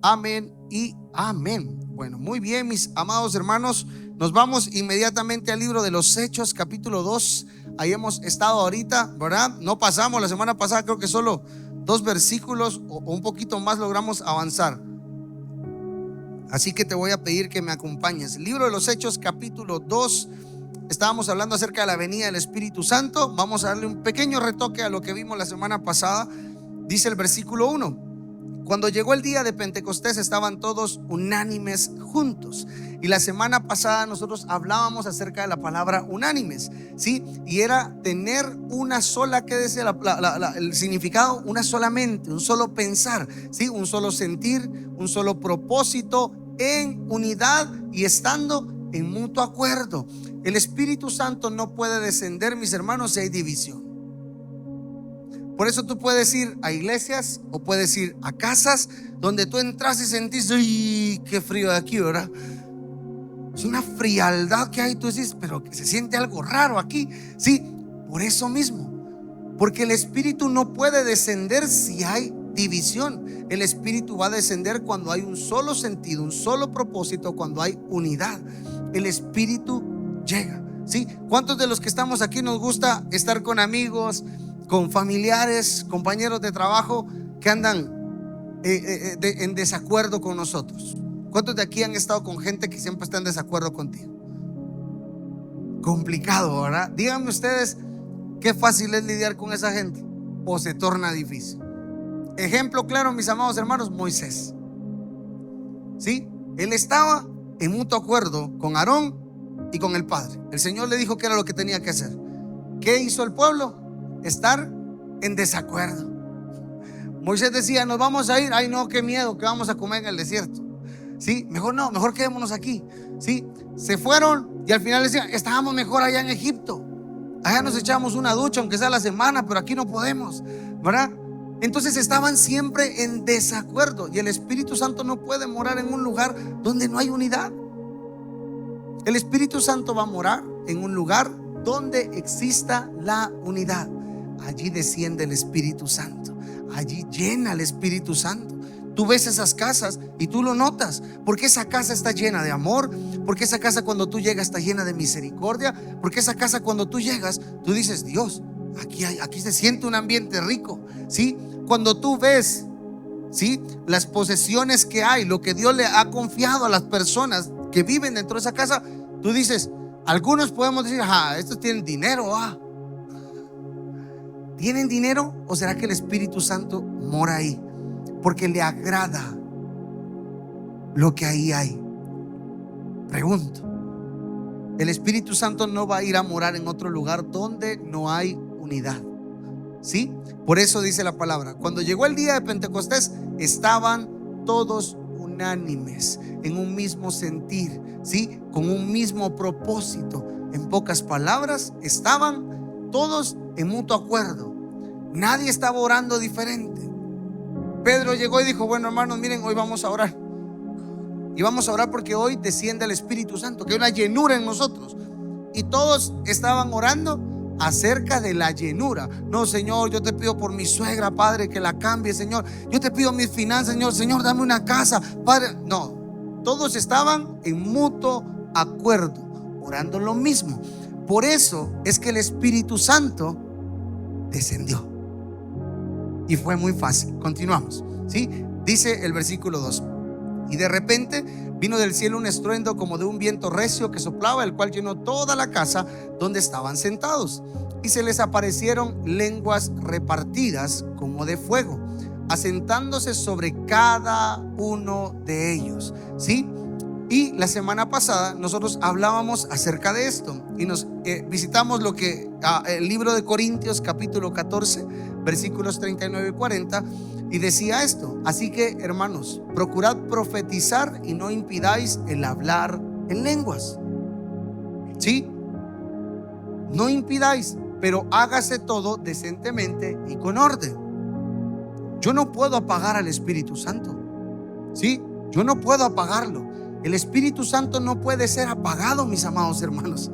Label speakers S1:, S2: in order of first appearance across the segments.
S1: Amén y amén. Bueno, muy bien, mis amados hermanos, nos vamos inmediatamente al libro de los Hechos, capítulo 2. Ahí hemos estado ahorita, ¿verdad? No pasamos la semana pasada, creo que solo 2 versículos o un poquito más logramos avanzar. Así que te voy a pedir que me acompañes. El libro de los Hechos, capítulo 2. Estábamos hablando acerca de la venida del Espíritu Santo. Vamos a darle un pequeño retoque a lo que vimos la semana pasada. Dice el versículo 1: cuando llegó el día de Pentecostés, estaban todos unánimes juntos. Y la semana pasada nosotros hablábamos acerca de la palabra unánimes, ¿sí? Y era tener una sola, ¿qué decía el significado? Una sola mente, un solo pensar, ¿sí? Un solo sentir, un solo propósito, en unidad y estando en mutuo acuerdo. El Espíritu Santo no puede descender, mis hermanos, si hay división. Por eso tú puedes ir a iglesias o puedes ir a casas donde tú entras y sentís, ¡ay, qué frío de aquí!, ¿verdad? Es una frialdad que hay. Tú dices, pero que se siente algo raro aquí. Sí, por eso mismo, porque el Espíritu no puede descender si hay división. El Espíritu va a descender cuando hay un solo sentido, un solo propósito, cuando hay unidad. El Espíritu llega, ¿sí? ¿Cuántos de los que estamos aquí nos gusta estar con amigos, con familiares, compañeros de trabajo que andan en desacuerdo con nosotros? ¿Cuántos de aquí han estado con gente que siempre está en desacuerdo contigo? Complicado, ¿verdad? Díganme ustedes, qué fácil es lidiar con esa gente o se torna difícil. Ejemplo claro, mis amados hermanos, Moisés, ¿sí? Él estaba en mutuo acuerdo con Aarón y con el Padre. El Señor le dijo que era lo que tenía que hacer. ¿Qué hizo el pueblo? Estar en desacuerdo. Moisés decía, nos vamos a ir. Ay, no, qué miedo, que vamos a comer en el desierto. Sí, mejor no, mejor quedémonos aquí. Sí, se fueron y al final decían, estábamos mejor allá en Egipto. Allá nos echamos una ducha, aunque sea la semana, pero aquí no podemos, ¿verdad? Entonces estaban siempre en desacuerdo. Y el Espíritu Santo no puede morar en un lugar donde no hay unidad. El Espíritu Santo va a morar en un lugar donde exista la unidad. Allí desciende el Espíritu Santo, allí llena el Espíritu Santo. Tú ves esas casas y tú lo notas, porque esa casa está llena de amor, porque esa casa cuando tú llegas está llena de misericordia, porque esa casa cuando tú llegas, tú dices, Dios, aquí se siente un ambiente rico, ¿sí? Cuando tú ves, ¿sí?, las posesiones que hay, lo que Dios le ha confiado a las personas que viven dentro de esa casa, tú dices, algunos podemos decir, estos tienen dinero, ¿tienen dinero? ¿O será que el Espíritu Santo mora ahí porque le agrada lo que ahí hay? Pregunto. El Espíritu Santo no va a ir a morar en otro lugar donde no hay unidad, ¿sí? Por eso dice la palabra, cuando llegó el día de Pentecostés, estaban todos unánimes, en un mismo sentir, ¿sí? Con un mismo propósito. En pocas palabras, estaban todos en mutuo acuerdo. Nadie estaba orando diferente. Pedro llegó y dijo, bueno, hermanos, miren, hoy vamos a orar. Y vamos a orar porque hoy desciende el Espíritu Santo, que hay una llenura en nosotros. Y todos estaban orando acerca de la llenura. No, Señor, yo te pido por mi suegra, Padre, que la cambie, Señor. Yo te pido mis finanzas, Señor, dame una casa, Padre. No, todos estaban en mutuo acuerdo, orando lo mismo. Por eso es que el Espíritu Santo descendió. Y fue muy fácil. Continuamos, ¿sí? Dice el versículo 2: y de repente vino del cielo un estruendo como de un viento recio que soplaba, el cual llenó toda la casa donde estaban sentados. Y se les aparecieron lenguas repartidas como de fuego, asentándose sobre cada uno de ellos, ¿sí? Y la semana pasada nosotros hablábamos acerca de esto y nos visitamos lo que el libro de Corintios capítulo 14 versículos 39 y 40, y decía esto: así que, hermanos, procurad profetizar y no impidáis el hablar en lenguas, ¿sí? No impidáis, pero hágase todo decentemente y con orden. Yo no puedo apagar al Espíritu Santo, ¿sí? Yo no puedo apagarlo. El Espíritu Santo no puede ser apagado, mis amados hermanos.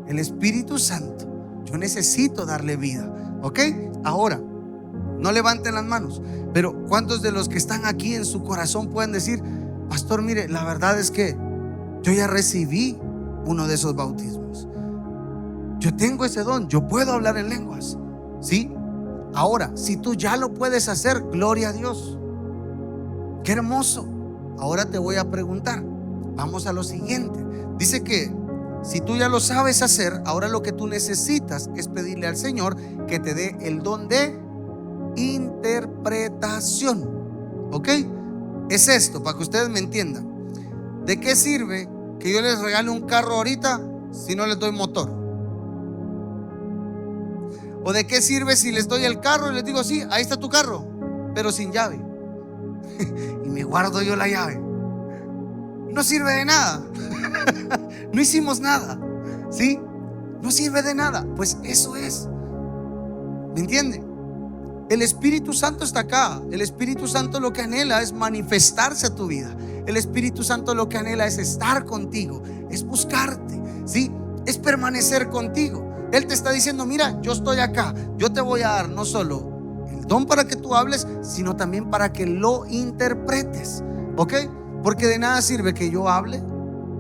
S1: El Espíritu Santo, yo necesito darle vida, ¿ok? Ahora, No levanten las manos. Pero ¿cuántos de los que están aquí en su corazón pueden decir: pastor, mire, la verdad es que yo ya recibí uno de esos bautismos, yo tengo ese don, yo puedo hablar en lenguas? ¿Sí? Ahora, si tú ya lo puedes hacer, gloria a Dios, qué hermoso. Ahora te voy a preguntar, vamos a lo siguiente. Dice que si tú ya lo sabes hacer, ahora lo que tú necesitas es pedirle al Señor que te dé el don de interpretación. ¿Ok? Es esto, para que ustedes me entiendan. ¿De qué sirve que yo les regale un carro ahorita si no les doy motor? ¿O de qué sirve si les doy el carro y les digo: sí, ahí está tu carro, pero sin llave? Y me guardo yo la llave. No sirve de nada. No hicimos nada, ¿sí? No sirve de nada. Pues eso es, ¿me entienden? El Espíritu Santo está acá. El Espíritu Santo lo que anhela es manifestarse a tu vida. El Espíritu Santo lo que anhela es estar contigo, es buscarte, ¿sí? Es permanecer contigo. Él te está diciendo: mira, yo estoy acá, yo te voy a dar no solo el don para que tú hables, sino también para que lo interpretes. ¿Ok? Porque de nada sirve que yo hable,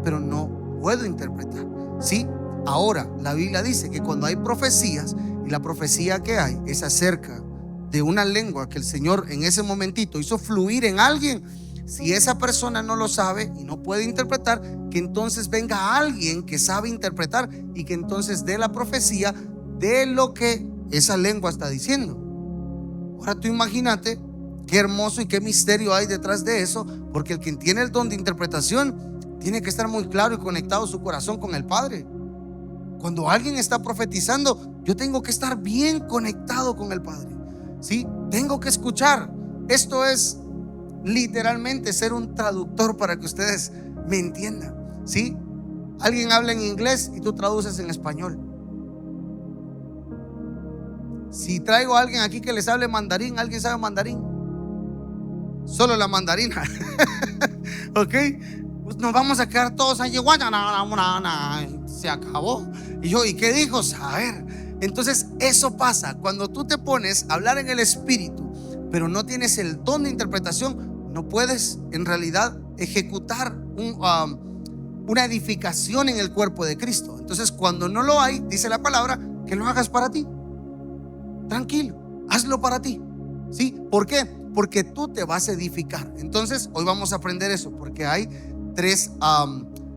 S1: pero no puedo interpretar, ¿sí? Ahora, la Biblia dice que cuando hay profecías, y la profecía que hay es acerca de una lengua que el Señor en ese momentito hizo fluir en alguien, si esa persona no lo sabe y no puede interpretar, que entonces venga alguien que sabe interpretar y que entonces dé la profecía de lo que esa lengua está diciendo. Ahora tú imagínate qué hermoso y qué misterio hay detrás de eso, porque el que tiene el don de interpretación tiene que estar muy claro y conectado su corazón con el Padre. Cuando alguien está profetizando, yo tengo que estar bien conectado con el Padre, ¿sí? Tengo que escuchar. Esto es literalmente ser un traductor para que ustedes me entiendan, ¿sí? Alguien habla en inglés y tú traduces en español. Si traigo a alguien aquí que les hable mandarín, ¿alguien sabe mandarín? Solo la mandarina. ¿Ok? Pues nos vamos a quedar todos allí. Se acabó. Y yo: ¿y qué dijo? A ver. Entonces eso pasa cuando tú te pones a hablar en el Espíritu, pero no tienes el don de interpretación. No puedes en realidad ejecutar una edificación en el cuerpo de Cristo. Entonces, cuando no lo hay, dice la palabra que lo hagas para ti. Tranquilo, hazlo para ti, ¿sí? ¿Por qué? Porque tú te vas a edificar. Entonces, hoy vamos a aprender eso, porque hay tres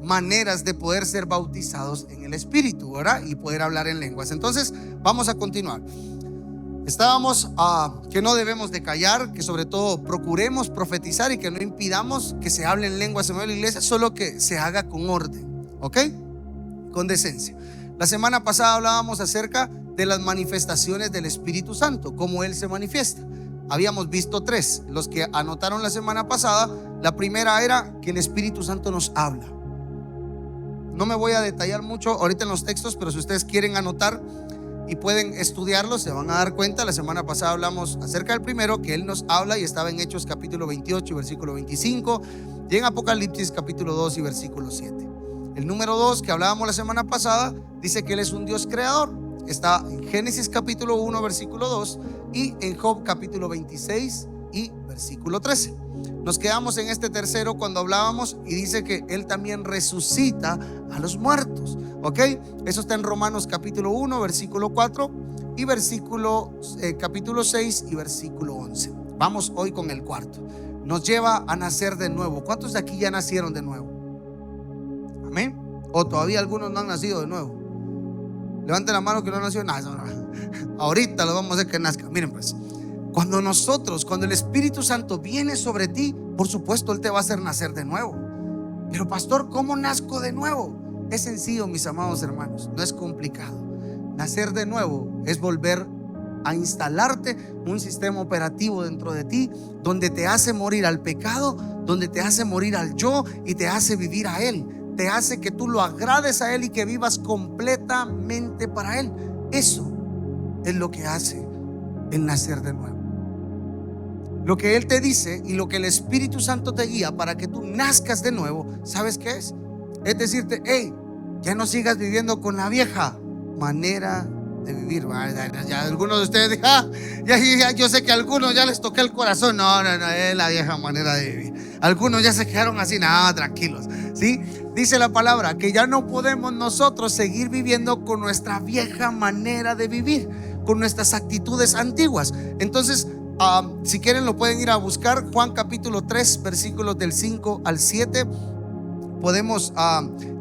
S1: maneras de poder ser bautizados en el Espíritu, ¿verdad? Y poder hablar en lenguas. Entonces, vamos a continuar. Estábamos que no debemos de callar, que sobre todo procuremos profetizar y que no impidamos que se hable en lenguas en la iglesia, solo que se haga con orden, ¿ok? Con decencia. La semana pasada hablábamos acerca de las manifestaciones del Espíritu Santo, cómo Él se manifiesta. Habíamos visto tres. Los que anotaron la semana pasada, la primera era que el Espíritu Santo nos habla. No me voy a detallar mucho ahorita en los textos, pero si ustedes quieren anotar y pueden estudiarlos, se van a dar cuenta. La semana pasada hablamos acerca del primero, que Él nos habla, y estaba en Hechos capítulo 28 y versículo 25, y en Apocalipsis capítulo 2 y versículo 7. El número 2 que hablábamos la semana pasada dice que Él es un Dios creador. Está en Génesis capítulo 1 versículo 2 y en Job capítulo 26 y versículo 13. Nos quedamos en este tercero cuando hablábamos, y dice que Él también resucita a los muertos, ¿ok? Eso está en Romanos capítulo 1 versículo 4 y capítulo 6 y versículo 11. Vamos hoy con el cuarto. Nos lleva a nacer de nuevo. ¿Cuántos de aquí ya nacieron de nuevo? Amén. ¿O todavía algunos no han nacido de nuevo? Levanten la mano que no nació. No. Ahorita lo vamos a hacer que nazca. Miren pues, cuando el Espíritu Santo viene sobre ti, por supuesto Él te va a hacer nacer de nuevo. Pero pastor, ¿cómo nazco de nuevo? Es sencillo, mis amados hermanos, no es complicado. Nacer de nuevo es volver a instalarte un sistema operativo dentro de ti, donde te hace morir al pecado, donde te hace morir al yo y te hace vivir a Él. Te hace que tú lo agrades a Él y que vivas completamente para Él. Eso es lo que hace el nacer de nuevo. Lo que Él te dice y lo que el Espíritu Santo te guía para que tú nazcas de nuevo, ¿sabes qué es? Es decirte: hey, ya no sigas viviendo con la vieja manera de vivir. Ya algunos de ustedes dijeron, yo sé que a algunos ya les toqué el corazón. No, es la vieja manera de vivir. Algunos ya se quedaron así, nada, tranquilos, ¿sí? Dice la palabra que ya no podemos nosotros seguir viviendo con nuestra vieja manera de vivir, con nuestras actitudes antiguas. Entonces, si quieren lo pueden ir a buscar. Juan capítulo 3 versículos del 5 al 7. Podemos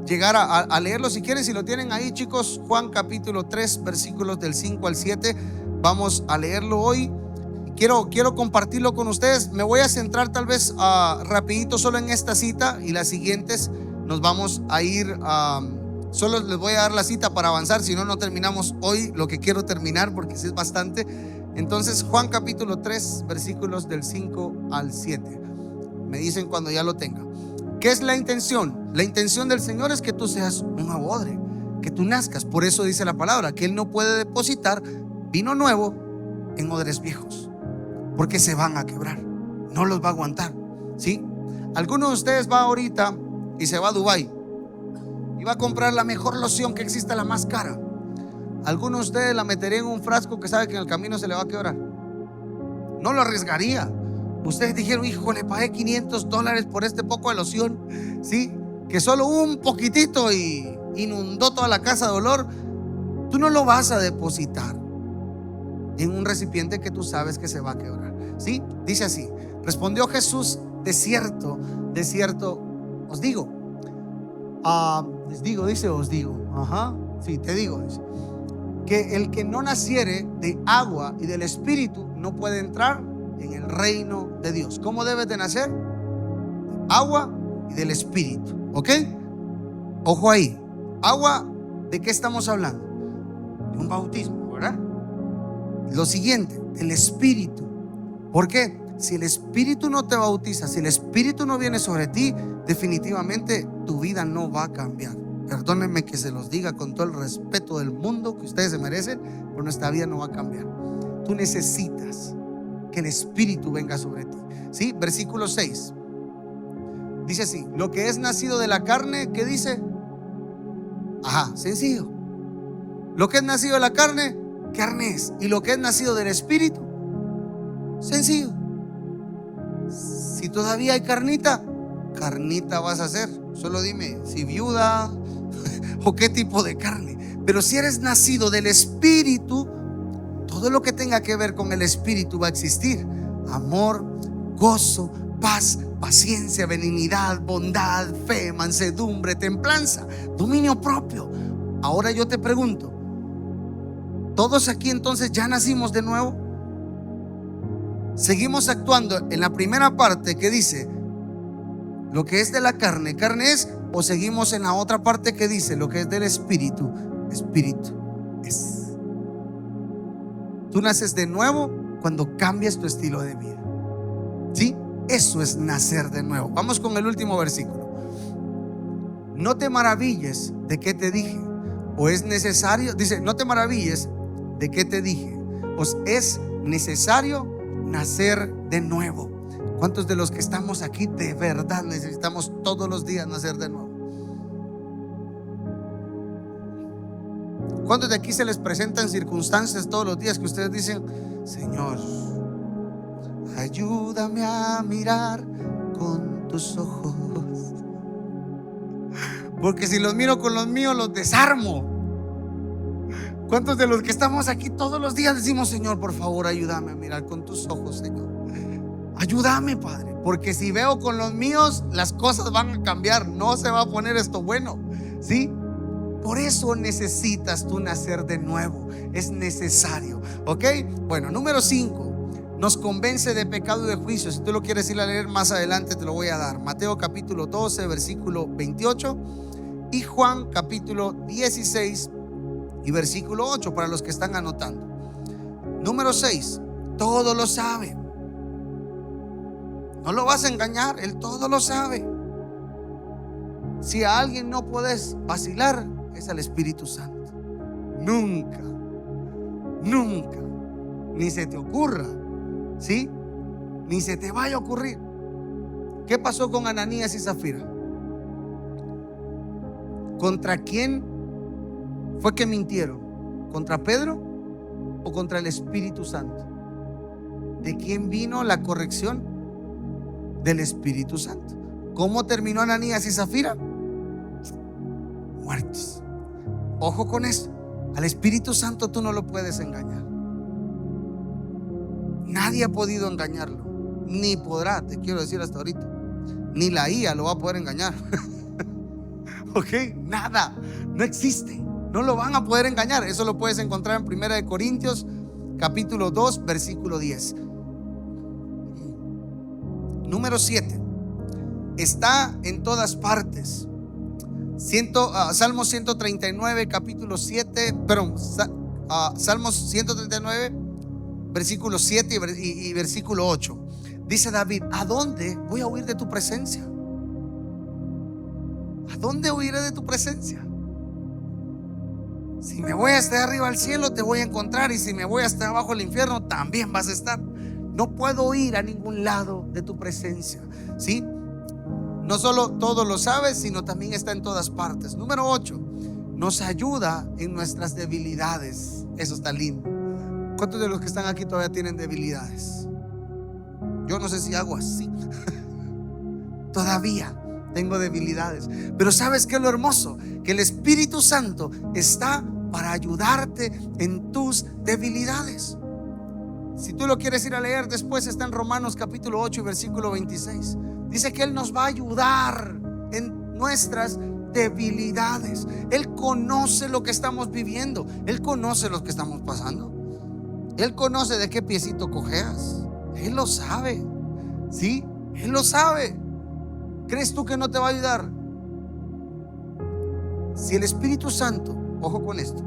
S1: llegar a leerlo si quieren, si lo tienen ahí, chicos. Juan capítulo 3 versículos del 5 al 7. Vamos a leerlo hoy. Quiero compartirlo con ustedes. Me voy a centrar tal vez rapidito solo en esta cita, y las siguientes nos vamos a ir solo les voy a dar la cita para avanzar, si no, no terminamos hoy lo que quiero terminar, porque sí es bastante. Entonces, Juan capítulo 3 versículos del 5 al 7. Me dicen cuando ya lo tenga. ¿Qué es la intención? La intención del Señor es que tú seas un nuevo odre, que tú nazcas. Por eso dice la palabra que Él no puede depositar vino nuevo en odres viejos, porque se van a quebrar, no los va a aguantar, ¿sí? Alguno de ustedes va ahorita y se va a Dubái y va a comprar la mejor loción que exista, la más cara. Alguno de ustedes la metería en un frasco que sabe que en el camino se le va a quebrar. No lo arriesgaría. Ustedes dijeron, híjole, pagué $500 por este poco de loción, ¿sí? Que solo un poquitito y inundó toda la casa de olor. Tú no lo vas a depositar en un recipiente que tú sabes que se va a quebrar, ¿sí? Dice así: respondió Jesús, de cierto os digo. Les digo, dice, os digo. Ajá, sí, te digo, dice, que el que no naciere de agua y del Espíritu no puede entrar en el reino de Dios. ¿Cómo debes de nacer? Agua y del Espíritu, ¿ok? Ojo ahí. Agua, ¿de qué estamos hablando? De un bautismo, ¿verdad? Lo siguiente, del Espíritu. ¿Por qué? Si el Espíritu no te bautiza, si el Espíritu no viene sobre ti, definitivamente tu vida no va a cambiar. Perdónenme que se los diga con todo el respeto del mundo que ustedes se merecen, pero nuestra vida no va a cambiar. Tú necesitas que el Espíritu venga sobre ti, ¿sí? Versículo 6 dice así: lo que es nacido de la carne, ¿qué dice? Ajá, sencillo. Lo que es nacido de la carne, carne es. Y lo que es nacido del Espíritu, sencillo. Si todavía hay carnita, carnita vas a hacer. Solo dime si viuda o qué tipo de carne. Pero si eres nacido del Espíritu, todo lo que tenga que ver con el Espíritu va a existir: amor, gozo, paz, paciencia, benignidad, bondad, fe, mansedumbre, templanza, dominio propio. Ahora yo te pregunto, ¿todos aquí entonces ya nacimos de nuevo? Seguimos actuando en la primera parte que dice lo que es de la carne, carne es, o seguimos en la otra parte que dice lo que es del Espíritu, Espíritu es. Tú naces de nuevo cuando cambias tu estilo de vida, ¿sí? Eso es nacer de nuevo. Vamos con el último versículo. No te maravilles de qué te dije, o es necesario, dice, no te maravilles de qué te dije, pues es necesario nacer de nuevo. ¿Cuántos de los que estamos aquí de verdad necesitamos todos los días nacer de nuevo? ¿Cuántos de aquí se les presentan circunstancias todos los días que ustedes dicen, Señor, ayúdame a mirar con tus ojos, porque si los miro con los míos los desarmo? ¿Cuántos de los que estamos aquí todos los días decimos, Señor, por favor, ayúdame a mirar con tus ojos, Señor? Ayúdame, Padre, porque si veo con los míos, las cosas van a cambiar, no se va a poner esto bueno, ¿sí? Por eso necesitas tú nacer de nuevo, es necesario, ¿ok? Bueno, número 5, nos convence de pecado y de juicio. Si tú lo quieres ir a leer más adelante, te lo voy a dar. Mateo capítulo 12, versículo 28, y Juan capítulo 16 y versículo 8 para los que están anotando. Número 6, todo lo sabe. No lo vas a engañar, Él todo lo sabe. Si a alguien no puedes vacilar, es al Espíritu Santo. Nunca, nunca, ni se te ocurra, ¿sí? Ni se te vaya a ocurrir. ¿Qué pasó con Ananías y Zafira? ¿Contra quién fue que mintieron? ¿Contra Pedro o contra el Espíritu Santo? ¿De quién vino la corrección? Del Espíritu Santo. ¿Cómo terminó Ananías y Zafira? Muertos. Ojo con esto. Al Espíritu Santo tú no lo puedes engañar. Nadie ha podido engañarlo, ni podrá, te quiero decir hasta ahorita. Ni la IA lo va a poder engañar. Ok, nada, no existe. No lo van a poder engañar. Eso lo puedes encontrar en 1 Corintios capítulo 2 versículo 10. Número 7. Está en todas partes. Salmos 139 capítulo 7, perdón, Salmos 139 versículo 7 y versículo 8. Dice David: ¿a dónde voy a huir de tu presencia? ¿A dónde huiré de tu presencia? Si me voy hasta arriba al cielo, te voy a encontrar, y si me voy hasta abajo al infierno, también vas a estar. No puedo ir a ningún lado de tu presencia. ¿Sí? No solo todo lo sabes, sino también está en todas partes. Número 8. Nos ayuda en nuestras debilidades. Eso está lindo. ¿Cuántos de los que están aquí todavía tienen debilidades? Yo no sé si hago así. Todavía tengo debilidades. Pero ¿sabes qué es lo hermoso? Que el Espíritu Santo está para ayudarte en tus debilidades. Si tú lo quieres ir a leer después, está en Romanos capítulo 8 y versículo 26. Dice que Él nos va a ayudar en nuestras debilidades. Él conoce lo que estamos viviendo. Él conoce lo que estamos pasando. Él conoce de qué piecito cojeas. Él lo sabe. ¿Sí? Él lo sabe. ¿Crees tú que no te va a ayudar? Si el Espíritu Santo, ojo con esto,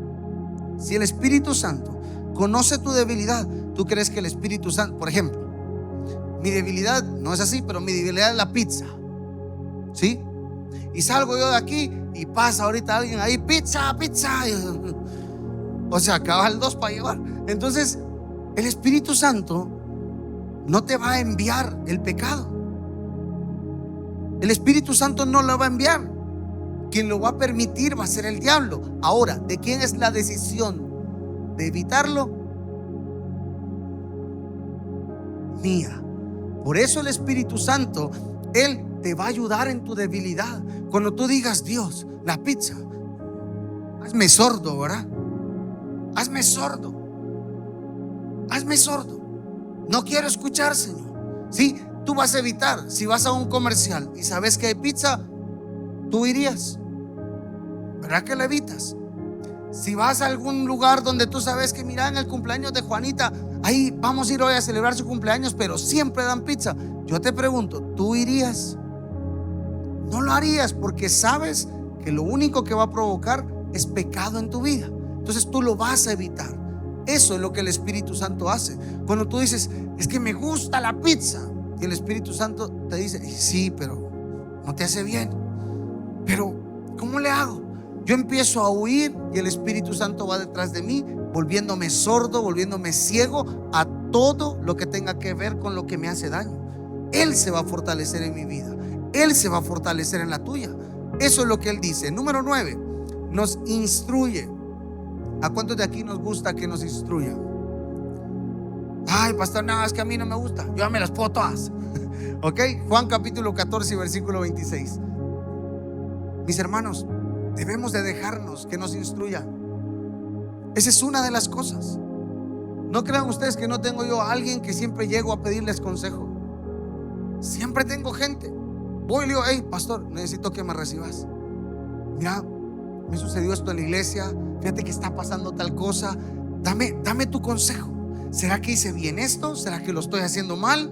S1: si el Espíritu Santo conoce tu debilidad, ¿tú crees que el Espíritu Santo, por ejemplo, mi debilidad no es así, pero mi debilidad es la pizza? ¿Sí? Y salgo yo de aquí y pasa ahorita alguien ahí: pizza, pizza. O sea, acaba el 2 para llevar. Entonces, el Espíritu Santo no te va a enviar el pecado. El Espíritu Santo no lo va a enviar. Quien lo va a permitir va a ser el diablo. Ahora, ¿de quién es la decisión de evitarlo? Mía. Por eso el Espíritu Santo, Él te va a ayudar en tu debilidad. Cuando tú digas: Dios, la pizza, hazme sordo, ¿verdad? Hazme sordo. Hazme sordo. No quiero escuchar, Señor. Sí, tú vas a evitar. Si vas a un comercial y sabes que hay pizza, tú irías. ¿Verdad que la evitas? Si vas a algún lugar donde tú sabes que, mira, en el cumpleaños de Juanita, ahí vamos a ir hoy a celebrar su cumpleaños, pero siempre dan pizza, yo te pregunto, ¿tú irías? No lo harías, porque sabes que lo único que va a provocar es pecado en tu vida. Entonces tú lo vas a evitar. Eso es lo que el Espíritu Santo hace. Cuando tú dices: es que me gusta la pizza, y el Espíritu Santo te dice: sí, pero no te hace bien. Pero ¿cómo le hago? Yo empiezo a huir y el Espíritu Santo va detrás de mí, volviéndome sordo, volviéndome ciego a todo lo que tenga que ver con lo que me hace daño. Él se va a fortalecer en mi vida. Él se va a fortalecer en la tuya. Eso es lo que Él dice. Número 9. Nos instruye. ¿A cuántos de aquí nos gusta que nos instruyan? Ay, pastor, no, es que a mí no me gusta. Yo me las puedo todas. Ok, Juan capítulo 14 versículo 26. Mis hermanos, debemos de dejarnos que nos instruya. Esa es una de las cosas. No crean ustedes que no tengo yo a alguien que siempre llego a pedirles consejo. Siempre tengo gente. Voy y le digo: hey, pastor, necesito que me recibas. Mira, me sucedió esto en la iglesia. Fíjate que está pasando tal cosa. Dame tu consejo. ¿Será que hice bien esto? ¿Será que lo estoy haciendo mal?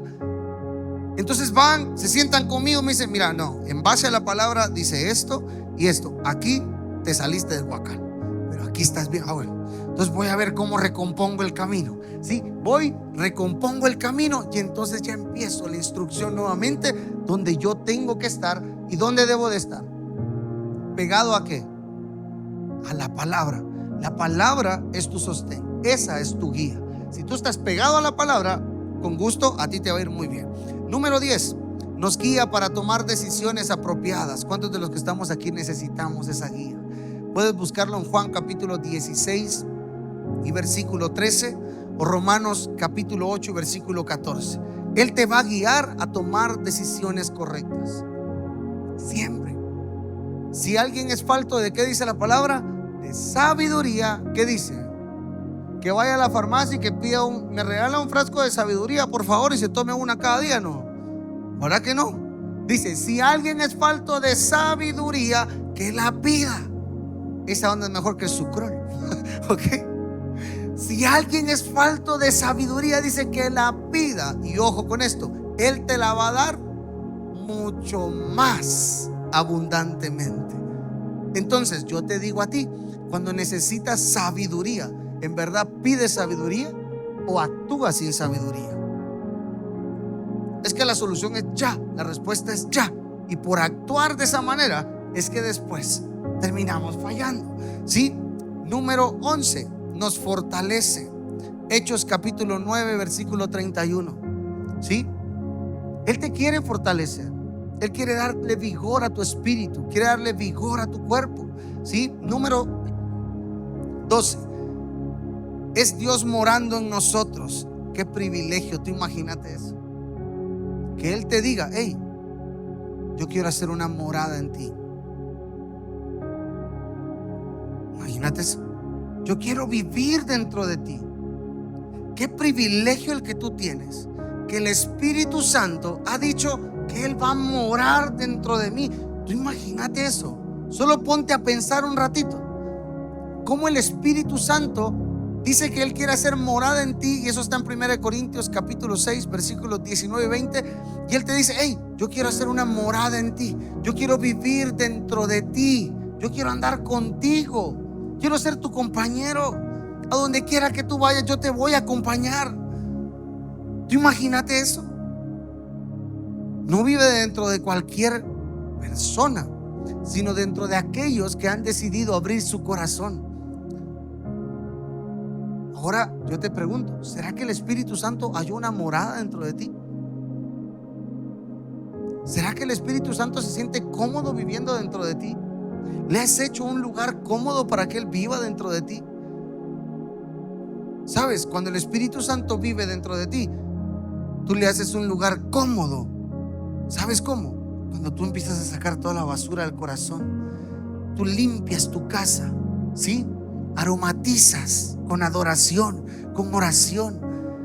S1: Entonces van, se sientan conmigo, me dicen: mira, no, en base a la palabra dice esto y esto. Aquí te saliste del huacal, pero aquí estás bien. Ah, bueno, entonces voy a ver cómo recompongo el camino. Sí, voy, recompongo el camino, y entonces ya empiezo la instrucción nuevamente, donde yo tengo que estar y donde debo de estar. ¿Pegado a qué? A la palabra. La palabra es tu sostén. Esa es tu guía. Si tú estás pegado a la palabra, con gusto a ti te va a ir muy bien. Número 10. Nos guía para tomar decisiones apropiadas. ¿Cuántos de los que estamos aquí necesitamos esa guía? Puedes buscarlo en Juan capítulo 16 y versículo 13, o Romanos capítulo 8 versículo 14. Él te va a guiar a tomar decisiones correctas. Siempre. Si alguien es falto de, ¿qué dice la palabra? De sabiduría. ¿Qué dice? Que vaya a la farmacia y que pida me regala un frasco de sabiduría, por favor, y se tome una cada día. No, ¿verdad que no? Dice, si alguien es falto de sabiduría, que la pida. Esa onda es mejor que el sucrol. ¿Ok? Si alguien es falto de sabiduría, dice que la pida. Y ojo con esto, Él te la va a dar mucho más abundantemente. Entonces yo te digo a ti, cuando necesitas sabiduría, ¿en verdad pides sabiduría o actúas sin sabiduría? Es que la solución es ya, la respuesta es ya. Y por actuar de esa manera es que después terminamos fallando. ¿Sí? Número 11, nos fortalece. Hechos capítulo 9 versículo 31. ¿Sí? Él te quiere fortalecer. Él quiere darle vigor a tu espíritu, quiere darle vigor a tu cuerpo. ¿Sí? Número 12, es Dios morando en nosotros. Qué privilegio, tú imagínate eso. Que Él te diga, hey, yo quiero hacer una morada en ti. Imagínate eso. Yo quiero vivir dentro de ti. Qué privilegio el que tú tienes, que el Espíritu Santo ha dicho que Él va a morar dentro de mí. Tú imagínate eso. Solo ponte a pensar un ratito. Cómo el Espíritu Santo dice que Él quiere hacer morada en ti. Y eso está en 1 Corintios capítulo 6 versículos 19 y 20. Y Él te dice, hey, yo quiero hacer una morada en ti. Yo quiero vivir dentro de ti. Yo quiero andar contigo. Quiero ser tu compañero. A donde quiera que tú vayas, yo te voy a acompañar. ¿Tú imagínate eso? No vive dentro de cualquier persona, sino dentro de aquellos que han decidido abrir su corazón. Ahora yo te pregunto, ¿será que el Espíritu Santo halló una morada dentro de ti? ¿Será que el Espíritu Santo se siente cómodo viviendo dentro de ti? ¿Le has hecho un lugar cómodo para que Él viva dentro de ti? ¿Sabes? Cuando el Espíritu Santo vive dentro de ti, tú le haces un lugar cómodo. ¿Sabes cómo? Cuando tú empiezas a sacar toda la basura del corazón, tú limpias tu casa, ¿sí? Aromatizas con adoración, con oración.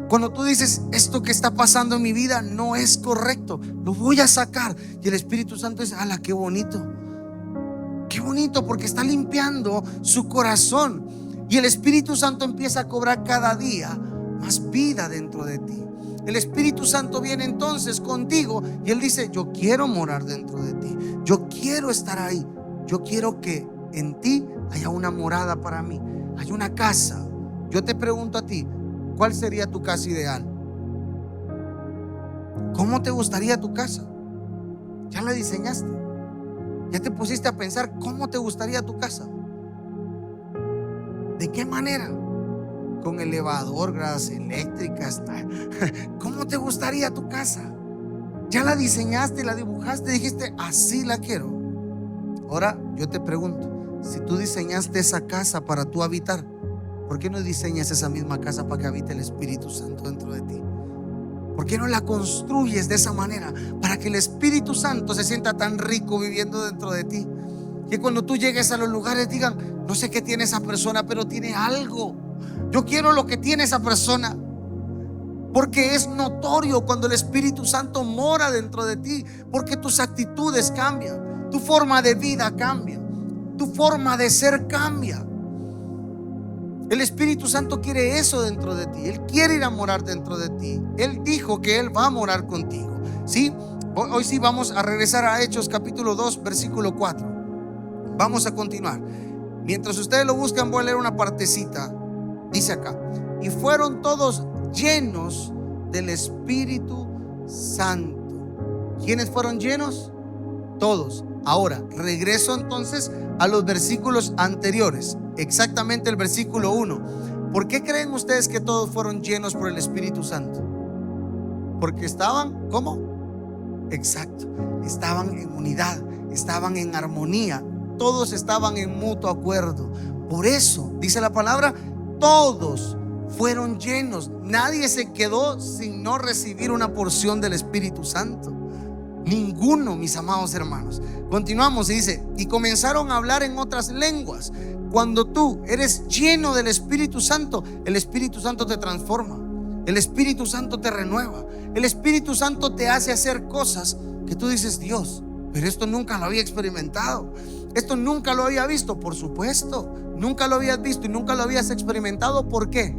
S1: Cuando tú dices, esto que está pasando en mi vida no es correcto, lo voy a sacar. Y el Espíritu Santo dice, ¡hala, qué bonito! Qué bonito, porque está limpiando su corazón. Y el Espíritu Santo empieza a cobrar cada día más vida dentro de ti. El Espíritu Santo viene entonces contigo y Él dice, yo quiero morar dentro de ti. Yo quiero estar ahí. Yo quiero que en ti haya una morada para mí. Hay una casa. Yo te pregunto a ti, ¿cuál sería tu casa ideal? ¿Cómo te gustaría tu casa? ¿Ya la diseñaste? ¿Ya te pusiste a pensar cómo te gustaría tu casa? ¿De qué manera? Con elevador, gradas eléctricas. ¿Cómo te gustaría tu casa? ¿Ya la diseñaste, la dibujaste, dijiste, así la quiero? Ahora yo te pregunto, si tú diseñaste esa casa para tú habitar, ¿por qué no diseñas esa misma casa para que habite el Espíritu Santo dentro de ti? ¿Por qué no la construyes de esa manera para que el Espíritu Santo se sienta tan rico viviendo dentro de ti? Que cuando tú llegues a los lugares digan, no sé qué tiene esa persona, pero tiene algo. Yo quiero lo que tiene esa persona. Porque es notorio cuando el Espíritu Santo mora dentro de ti. Porque tus actitudes cambian, tu forma de vida cambia, tu forma de ser cambia. El Espíritu Santo quiere eso dentro de ti. Él quiere ir a morar dentro de ti. Él dijo que Él va a morar contigo. ¿Sí? Hoy sí vamos a regresar a Hechos capítulo 2 versículo 4. Vamos a continuar. Mientras ustedes lo buscan, voy a leer una partecita. Dice acá, y fueron todos llenos del Espíritu Santo. ¿Quiénes fueron llenos? Todos. Ahora, regreso entonces a los versículos anteriores. Exactamente el versículo 1. ¿Por qué creen ustedes que todos fueron llenos por el Espíritu Santo? Porque estaban, ¿cómo? Exacto. Estaban en unidad, estaban en armonía. Todos estaban en mutuo acuerdo. Por eso dice la palabra todos fueron llenos. Nadie se quedó sin no recibir una porción del Espíritu Santo. Ninguno, mis amados hermanos. Continuamos y dice: y comenzaron a hablar en otras lenguas. Cuando tú eres lleno del Espíritu Santo, el Espíritu Santo te transforma, el Espíritu Santo te renueva, el Espíritu Santo te hace hacer cosas que tú dices: Dios, pero esto nunca lo había experimentado, esto nunca lo había visto. Por supuesto, nunca lo habías visto y nunca lo habías experimentado. ¿Por qué?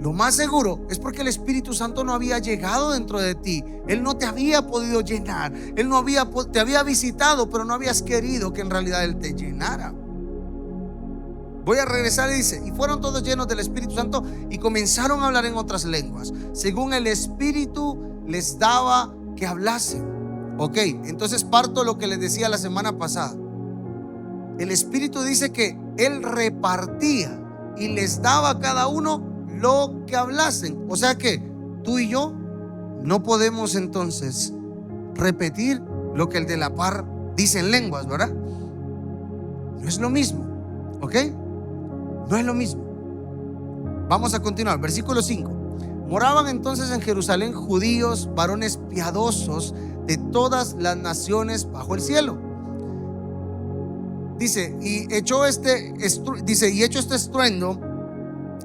S1: Lo más seguro es porque el Espíritu Santo no había llegado dentro de ti. Él no te había podido llenar. Él no te había visitado, pero no habías querido que en realidad Él te llenara. Voy a regresar y dice: y fueron todos llenos del Espíritu Santo y comenzaron a hablar en otras lenguas, según el Espíritu les daba que hablasen. Ok, entonces parto lo que les decía la semana pasada. El Espíritu dice que Él repartía y les daba a cada uno lo que hablasen. O sea que tú y yo no podemos entonces repetir lo que el de la par dice en lenguas, ¿verdad? No es lo mismo, ¿ok? No es lo mismo. Vamos a continuar, versículo 5. Moraban entonces en Jerusalén judíos, varones piadosos de todas las naciones bajo el cielo. Dice: y hecho este estruendo,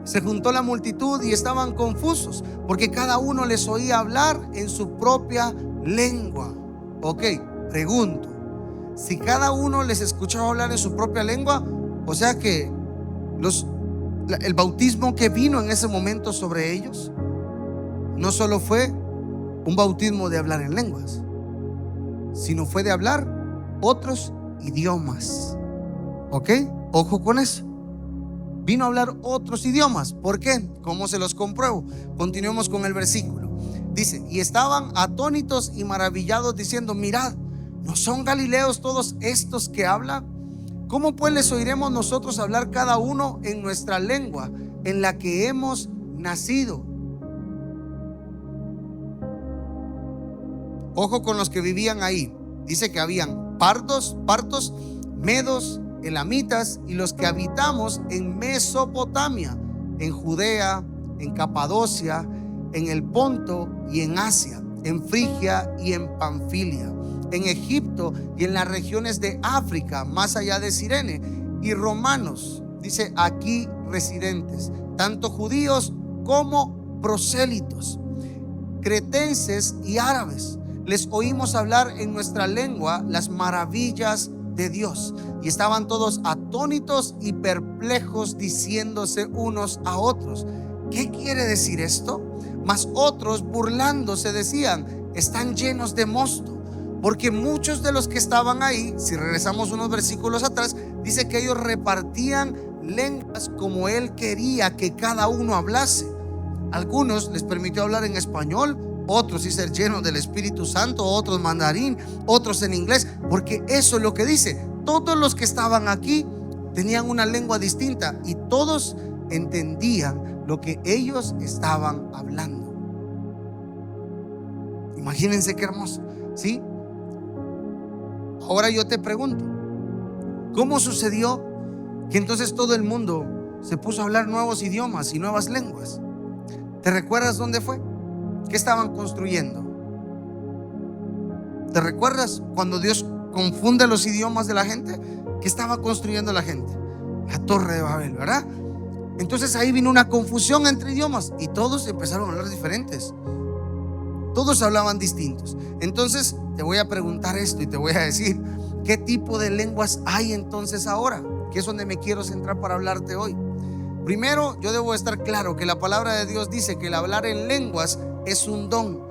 S1: se juntó la multitud y estaban confusos, porque cada uno les oía hablar en su propia lengua. Ok, pregunto: si cada uno les escuchaba hablar en su propia lengua, o sea que el bautismo que vino en ese momento sobre ellos no solo fue un bautismo de hablar en lenguas, sino fue de hablar otros idiomas. Ok, ojo con eso. Vino a hablar otros idiomas. ¿Por qué? ¿Cómo se los compruebo? Continuemos con el versículo. Dice: y estaban atónitos y maravillados, diciendo: mirad, ¿no son galileos todos estos que hablan? ¿Cómo pues les oiremos nosotros hablar cada uno en nuestra lengua, en la que hemos nacido? Ojo con los que vivían ahí. Dice que habían partos, medos, elamitas y los que habitamos en Mesopotamia, en Judea, en Capadocia, en el Ponto y en Asia, en Frigia y en Panfilia, en Egipto y en las regiones de África, más allá de Cirene, y romanos, dice, aquí residentes, tanto judíos como prosélitos, cretenses y árabes. Les oímos hablar en nuestra lengua las maravillas de Dios. Y estaban todos atónitos y perplejos, diciéndose unos a otros: ¿qué quiere decir esto? Mas otros, burlándose, decían: están llenos de mosto. Porque muchos de los que estaban ahí, si regresamos unos versículos atrás, dice que ellos repartían lenguas como Él quería que cada uno hablase. Algunos les permitió hablar en español, otros y ser llenos del Espíritu Santo, otros mandarín, otros en inglés, porque eso es lo que dice. Todos los que estaban aquí tenían una lengua distinta y todos entendían lo que ellos estaban hablando. Imagínense qué hermoso, ¿sí? Ahora yo te pregunto: ¿cómo sucedió que entonces todo el mundo se puso a hablar nuevos idiomas y nuevas lenguas? ¿Te recuerdas dónde fue? ¿Qué estaban construyendo? ¿Te recuerdas cuando Dios confunde los idiomas de la gente? ¿Qué estaba construyendo la gente? La Torre de Babel, ¿verdad? Entonces ahí vino una confusión entre idiomas y todos empezaron a hablar diferentes. Todos hablaban distintos. Entonces te voy a preguntar esto y te voy a decir: ¿qué tipo de lenguas hay entonces ahora? Que es donde me quiero centrar para hablarte hoy. Primero, yo debo estar claro que la palabra de Dios dice que el hablar en lenguas es un don,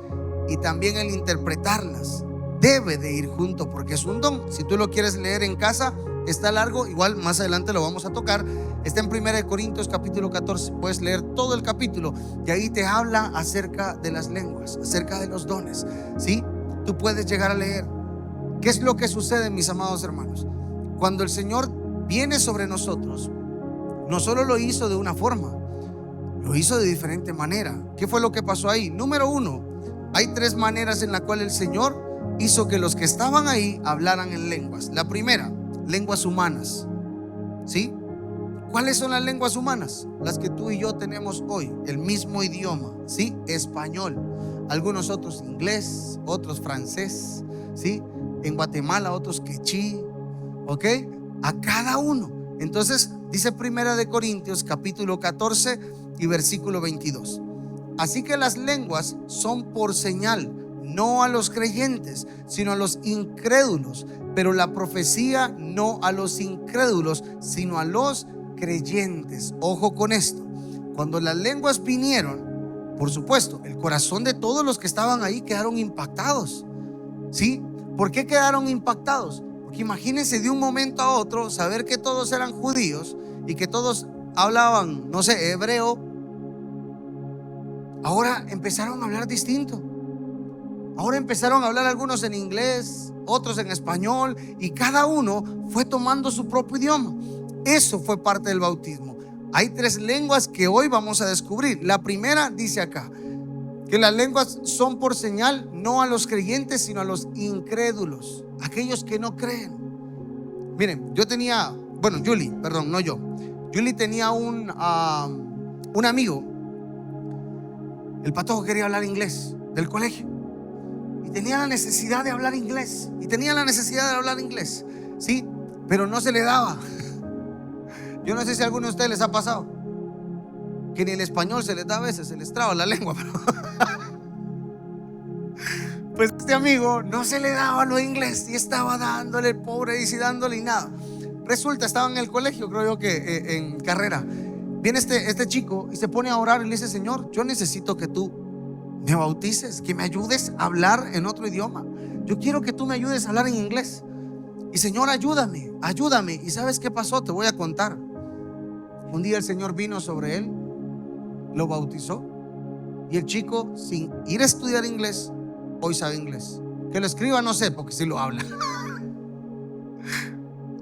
S1: y también el interpretarlas debe de ir junto, porque es un don. Si tú lo quieres leer en casa, está largo, igual más adelante lo vamos a tocar. Está en 1 Corintios capítulo 14. Puedes leer todo el capítulo y ahí te habla acerca de las lenguas, acerca de los dones, ¿sí? Tú puedes llegar a leer. ¿Qué es lo que sucede, mis amados hermanos? Cuando el Señor viene sobre nosotros, no solo lo hizo de una forma, lo hizo de diferente manera. ¿Qué fue lo que pasó ahí? Número uno, hay tres maneras en las cuales el Señor hizo que los que estaban ahí hablaran en lenguas. La primera, lenguas humanas, ¿sí? ¿Cuáles son las lenguas humanas? Las que tú y yo tenemos hoy, el mismo idioma, ¿sí? Español, algunos otros inglés, otros francés, ¿sí? En Guatemala otros quechí, ¿ok? A cada uno. Entonces dice Primera de Corintios capítulo 14 y versículo 22: así que las lenguas son por señal, no a los creyentes, sino a los incrédulos, pero la profecía no a los incrédulos, sino a los creyentes. Ojo con esto: cuando las lenguas vinieron, por supuesto, el corazón de todos los que estaban ahí quedaron impactados, ¿sí? ¿Por qué quedaron impactados? Porque imagínense de un momento a otro saber que todos eran judíos y que todos hablaban, no sé, hebreo. Ahora empezaron a hablar distinto. Ahora empezaron a hablar algunos en inglés, otros en español, y cada uno fue tomando su propio idioma. Eso fue parte del bautismo. Hay 3 lenguas que hoy vamos a descubrir. La primera dice acá que las lenguas son por señal, no a los creyentes, sino a los incrédulos, aquellos que no creen. Miren, yo tenía, bueno, Julie, perdón, no yo. Julie tenía un amigo. El patojo quería hablar inglés del colegio y tenía la necesidad de hablar inglés. ¿Sí? Pero no se le daba. Yo no sé si a alguno de ustedes les ha pasado que ni el español se les da a veces, se les traba la lengua, pero pues este amigo no se le daba lo de inglés y estaba dándole el pobre y dándole y nada. Resulta, estaba en el colegio, creo yo que en carrera. Viene este chico y se pone a orar y le dice: Señor, yo necesito que tú me bautices, que me ayudes a hablar en otro idioma. Yo quiero que tú me ayudes a hablar en inglés. Y Señor, ayúdame. ¿Y sabes qué pasó? Te voy a contar. Un día el Señor vino sobre él, lo bautizó, y el chico, sin ir a estudiar inglés, hoy sabe inglés. Que lo escriba no sé, porque sí lo habla.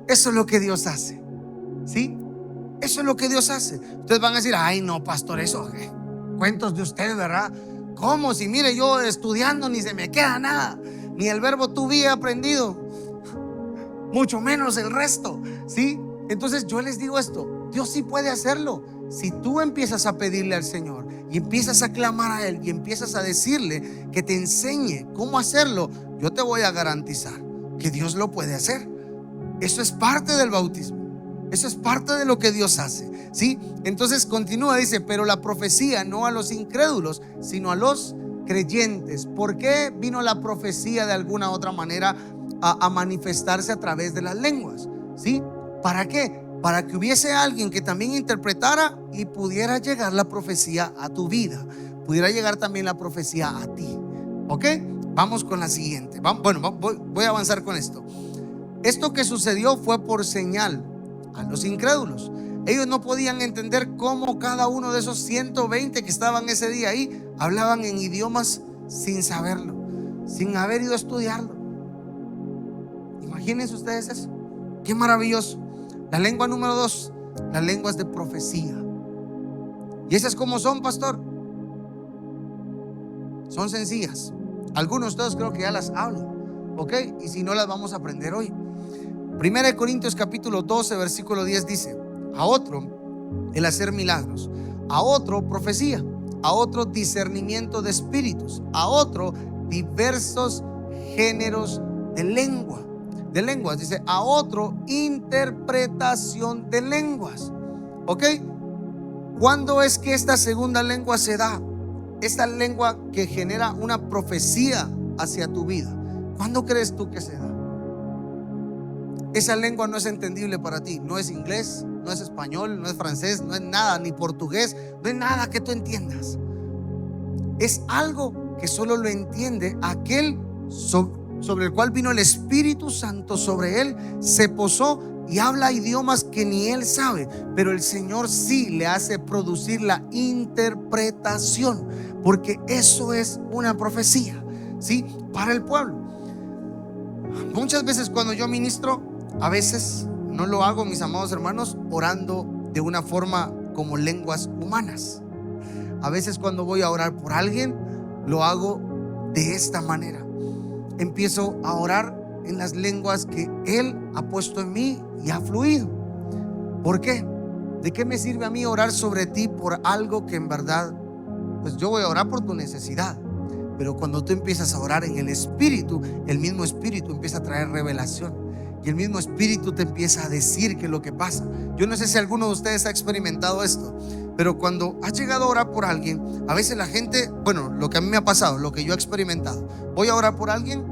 S1: Eso es lo que Dios hace, ¿sí? Eso es lo que Dios hace. Ustedes van a decir: ay no, pastor, eso cuentos de ustedes, ¿verdad? ¿Cómo? Si mire, yo estudiando ni se me queda nada, ni el verbo to be he aprendido, mucho menos el resto, ¿sí? Entonces yo les digo esto: Dios sí puede hacerlo. Si tú empiezas a pedirle al Señor y empiezas a clamar a Él y empiezas a decirle que te enseñe cómo hacerlo, yo te voy a garantizar que Dios lo puede hacer. Eso es parte del bautismo. Eso es parte de lo que Dios hace, ¿sí? Entonces continúa, dice: pero la profecía no a los incrédulos, sino a los creyentes. ¿Por qué vino la profecía de alguna otra manera a manifestarse a través de las lenguas? ¿Sí? ¿Para qué? Para que hubiese alguien que también interpretara y pudiera llegar la profecía a tu vida, pudiera llegar también la profecía a ti. ¿Ok? Vamos con la siguiente. Voy a avanzar con esto. Esto que sucedió fue por señal a los incrédulos. Ellos no podían entender cómo cada uno de esos 120 que estaban ese día ahí hablaban en idiomas sin saberlo, sin haber ido a estudiarlo. Imagínense ustedes eso. Qué maravilloso. La lengua número 2, las lenguas de profecía. ¿Y esas cómo son, pastor? Son sencillas. Algunos de ustedes creo que ya las hablan, ¿ok? Y si no, las vamos a aprender hoy. Primera de Corintios capítulo 12 versículo 10 dice: a otro el hacer milagros, a otro profecía, a otro discernimiento de espíritus, a otro diversos géneros de lenguas, dice, a otro interpretación de lenguas. ¿Ok? ¿Cuándo es que esta segunda lengua se da? Esta lengua que genera una profecía hacia tu vida, ¿cuándo crees tú que se da? Esa lengua no es entendible para ti. No es inglés, no es español, no es francés, no es nada, ni portugués, no es nada que tú entiendas. Es algo que solo lo entiende aquel sobre el cual vino el Espíritu Santo sobre él, se posó y habla idiomas que ni él sabe, pero el Señor sí le hace producir la interpretación, porque eso es una profecía, ¿sí? Para el pueblo. Muchas veces cuando yo ministro, a veces no lo hago, mis amados hermanos, orando de una forma como lenguas humanas. A veces cuando voy a orar por alguien, lo hago de esta manera. Empiezo a orar en las lenguas que Él ha puesto en mí y ha fluido. ¿Por qué? ¿De qué me sirve a mí orar sobre ti por algo que en verdad, pues yo voy a orar por tu necesidad? Pero cuando tú empiezas a orar en el Espíritu, el mismo Espíritu empieza a traer revelación. Y el mismo Espíritu te empieza a decir qué es lo que pasa. Yo no sé si alguno de ustedes ha experimentado esto, pero cuando has llegado a orar por alguien, a veces la gente, bueno, lo que a mí me ha pasado, lo que yo he experimentado, voy a orar por alguien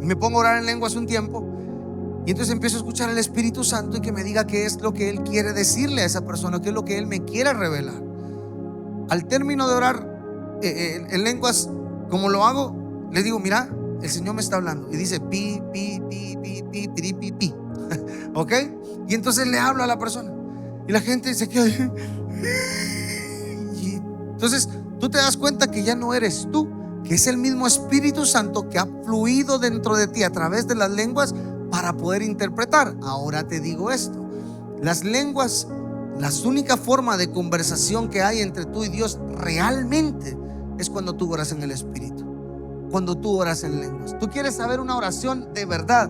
S1: y me pongo a orar en lenguas un tiempo, y entonces empiezo a escuchar al Espíritu Santo y que me diga qué es lo que Él quiere decirle a esa persona, qué es lo que Él me quiere revelar. Al término de orar en lenguas, como lo hago, le digo: mira, el Señor me está hablando. Y dice pi, pi, pi, pi, pi, pi, pi, pi. ¿Ok? Y entonces le hablo a la persona y la gente se queda. Y entonces tú te das cuenta que ya no eres tú, que es el mismo Espíritu Santo que ha fluido dentro de ti a través de las lenguas para poder interpretar. Ahora te digo esto: las lenguas, la única forma de conversación que hay entre tú y Dios realmente es cuando tú oras en el Espíritu, cuando tú oras en lenguas. Tú quieres saber una oración de verdad,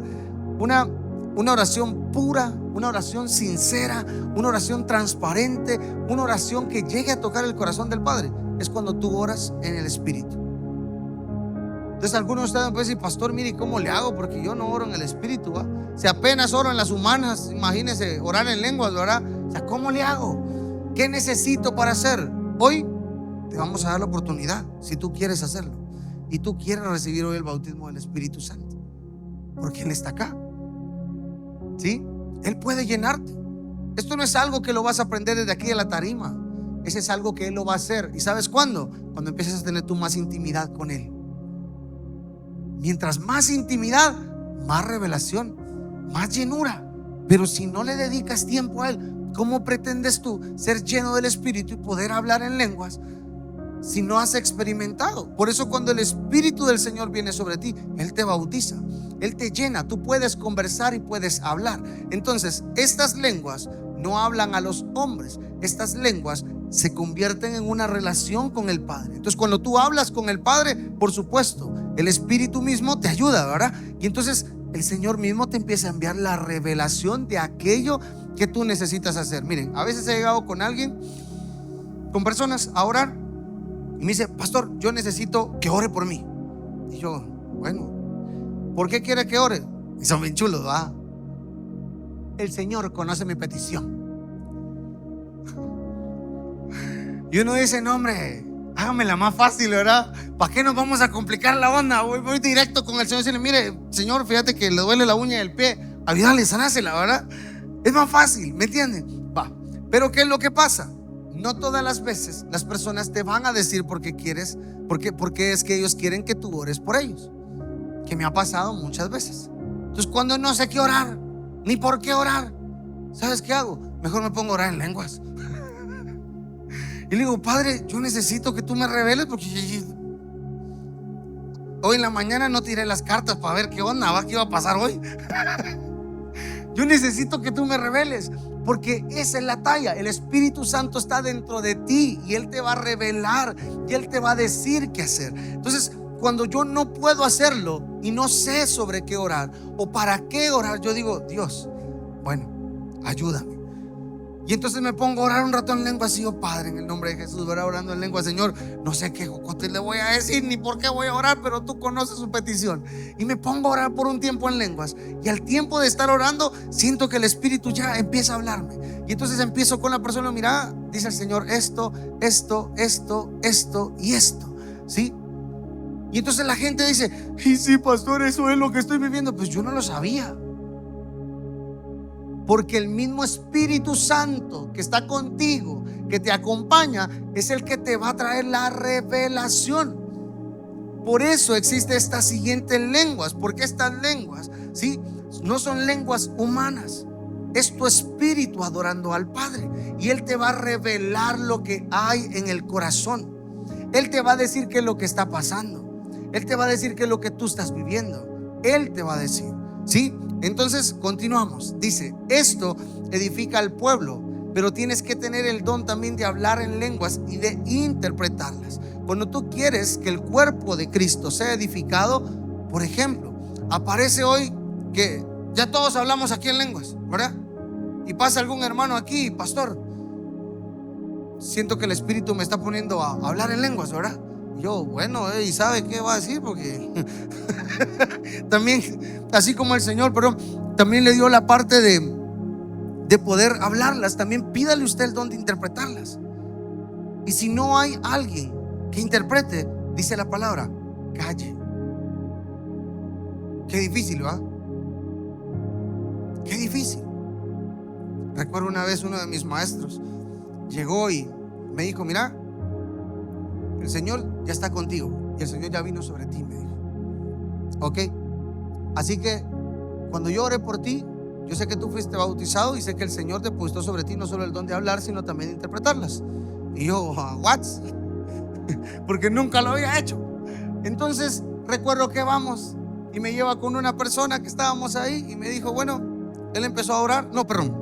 S1: una oración pura, una oración sincera, una oración transparente, una oración que llegue a tocar el corazón del Padre, es cuando tú oras en el Espíritu. Entonces algunos de ustedes me pueden decir: pastor, mire, ¿cómo le hago? Porque yo no oro en el Espíritu, ¿va? Si apenas oro en las humanas, imagínense orar en lenguas, ¿verdad? O sea, ¿cómo le hago? ¿Qué necesito para hacer? Hoy te vamos a dar la oportunidad, si tú quieres hacerlo y tú quieres recibir hoy el bautismo del Espíritu Santo, porque Él está acá, ¿sí? Él puede llenarte. Esto no es algo que lo vas a aprender desde aquí de la tarima. Ese es algo que Él lo va a hacer. ¿Y sabes cuándo? Cuando empiezas a tener tú más intimidad con Él. Mientras más intimidad, más revelación, más llenura. Pero si no le dedicas tiempo a Él, ¿cómo pretendes tú ser lleno del Espíritu y poder hablar en lenguas si no has experimentado? Por eso cuando el Espíritu del Señor viene sobre ti, Él te bautiza, Él te llena. Tú puedes conversar y puedes hablar. Entonces estas lenguas no hablan a los hombres. Estas lenguas se convierten en una relación con el Padre. Entonces cuando tú hablas con el Padre, por supuesto, el Espíritu mismo te ayuda, ¿verdad? Y entonces el Señor mismo te empieza a enviar la revelación de aquello que tú necesitas hacer. Miren, a veces he llegado con alguien, con personas a orar, y me dice: pastor, yo necesito que ore por mí. Y yo: bueno, ¿por qué quiere que ore? Y son bien chulos, ¿verdad? El Señor conoce mi petición. Y uno dice: no, hombre, hágamela más fácil, ¿verdad? ¿Para qué nos vamos a complicar la onda? Voy directo con el Señor y decirle: mire, Señor, fíjate que le duele la uña del pie, ayúdale, sanásela, ¿verdad? Es más fácil, ¿me entienden? Va. Pero ¿qué es lo que pasa? No todas las veces las personas te van a decir porque es que ellos quieren que tú ores por ellos, que me ha pasado muchas veces. Entonces cuando no sé qué orar, ni por qué orar, ¿sabes qué hago? Mejor me pongo a orar en lenguas. Y le digo: Padre, yo necesito que tú me reveles, porque hoy en la mañana no tiré las cartas para ver qué onda, qué iba a pasar hoy. Yo necesito que tú me reveles, porque esa es la talla. El Espíritu Santo está dentro de ti y Él te va a revelar y Él te va a decir qué hacer. Entonces, cuando yo no puedo hacerlo y no sé sobre qué orar o para qué orar, yo digo: Dios, bueno, ayúdame. Y entonces me pongo a orar un rato en lenguas y yo: Padre, en el nombre de Jesús, voy orando en lenguas. Señor, no sé qué jocote le voy a decir ni por qué voy a orar, pero tú conoces su petición. Y me pongo a orar por un tiempo en lenguas, y al tiempo de estar orando siento que el Espíritu ya empieza a hablarme. Y entonces empiezo con la persona: mira, dice el Señor esto, esto, esto, esto y esto, ¿sí? Y entonces la gente dice: y sí, pastor, eso es lo que estoy viviendo. Pues yo no lo sabía, porque el mismo Espíritu Santo que está contigo, que te acompaña, es el que te va a traer la revelación. Por eso existe esta siguiente lenguas, porque estas lenguas, ¿sí?, no son lenguas humanas. Es tu espíritu adorando al Padre, y Él te va a revelar lo que hay en el corazón. Él te va a decir qué es lo que está pasando. Él te va a decir qué es lo que tú estás viviendo. Él te va a decir, ¿sí? Entonces continuamos. Dice: esto edifica al pueblo, pero tienes que tener el don también de hablar en lenguas y de interpretarlas. Cuando tú quieres que el cuerpo de Cristo sea edificado, por ejemplo, aparece hoy que ya todos hablamos aquí en lenguas, ¿verdad? Y pasa algún hermano aquí: pastor, siento que el Espíritu me está poniendo a hablar en lenguas, ¿verdad? Y yo, bueno, ¿y sabe qué va a decir? Porque también, así como el Señor, pero también le dio la parte de poder hablarlas. También pídale usted el don de interpretarlas. Y si no hay alguien que interprete, dice la palabra, calle. Qué difícil, ¿va? Qué difícil. Recuerdo una vez uno de mis maestros llegó y me dijo: mira, el Señor ya está contigo y el Señor ya vino sobre ti, me dijo. Ok, así que cuando yo oré por ti, yo sé que tú fuiste bautizado y sé que el Señor depositó sobre ti no solo el don de hablar, sino también de interpretarlas. Y yo, ¿what? Porque nunca lo había hecho. Entonces recuerdo que vamos y me lleva con una persona que estábamos ahí y me dijo, bueno, él empezó a orar. No, perdón,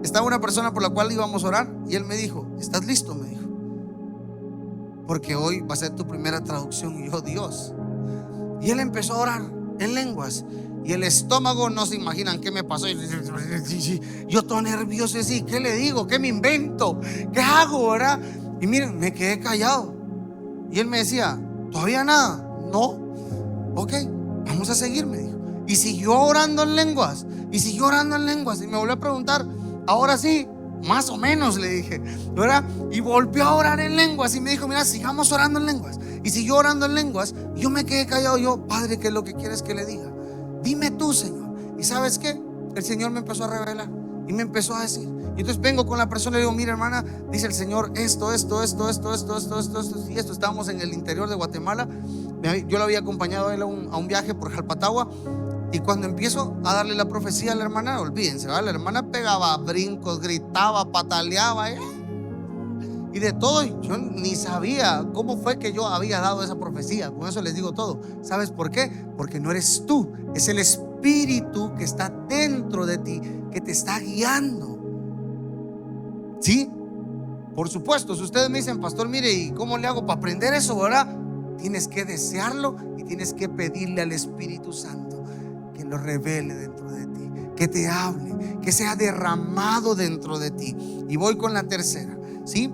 S1: estaba una persona por la cual íbamos a orar y él me dijo: ¿estás listo? Me dijo, porque hoy va a ser tu primera traducción. Y yo, Dios. Y él empezó a orar en lenguas y el estómago, no se imaginan qué me pasó. Yo todo nervioso, así, ¿qué le digo? ¿Qué me invento? ¿Qué hago, verdad? Y miren, me quedé callado. Y él me decía: ¿todavía nada? No. Ok, vamos a seguir, me dijo. Y siguió orando en lenguas. Y siguió orando en lenguas. Y me volvió a preguntar: ahora sí, más o menos, le dije, ¿verdad? Y volvió a orar en lenguas. Y me dijo: mira, sigamos orando en lenguas. Y siguió orando en lenguas. Y yo me quedé callado. Yo, Padre, ¿qué es lo que quieres que le diga? Dime tú, Señor. Y ¿sabes qué? El Señor me empezó a revelar y me empezó a decir. Y entonces vengo con la persona y le digo: mira, hermana, dice el Señor esto. Y esto. Estábamos en el interior de Guatemala. Yo lo había acompañado a él a un viaje por Jalpatagua. Y cuando empiezo a darle la profecía a la hermana, olvídense, ¿verdad? La hermana pegaba brincos, gritaba, pataleaba y de todo. Y yo ni sabía cómo fue que yo había dado esa profecía. Con eso les digo todo. ¿Sabes por qué? Porque no eres tú, es el Espíritu que está dentro de ti, que te está guiando. ¿Sí? Por supuesto, si ustedes me dicen: pastor, mire, ¿y cómo le hago para aprender eso, verdad? Tienes que desearlo y tienes que pedirle al Espíritu Santo que lo revele dentro de ti, que te hable, que sea derramado dentro de ti. Y voy con la tercera, ¿sí?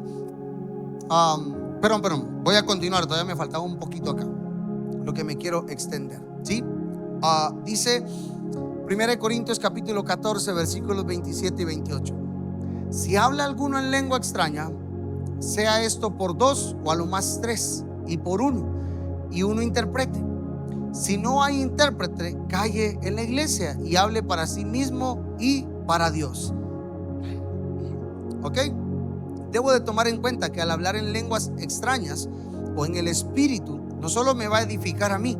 S1: Perdón, voy a continuar, todavía me faltaba un poquito acá, lo que me quiero extender, ¿sí? Dice 1 Corintios capítulo 14 versículos 27 y 28: si habla alguno en lengua extraña, sea esto por 2 o a lo más 3, y por 1, y uno interprete. Si no hay intérprete, calle en la iglesia y hable para sí mismo y para Dios. ¿Ok? Debo de tomar en cuenta que al hablar en lenguas extrañas o en el Espíritu, no solo me va a edificar a mí,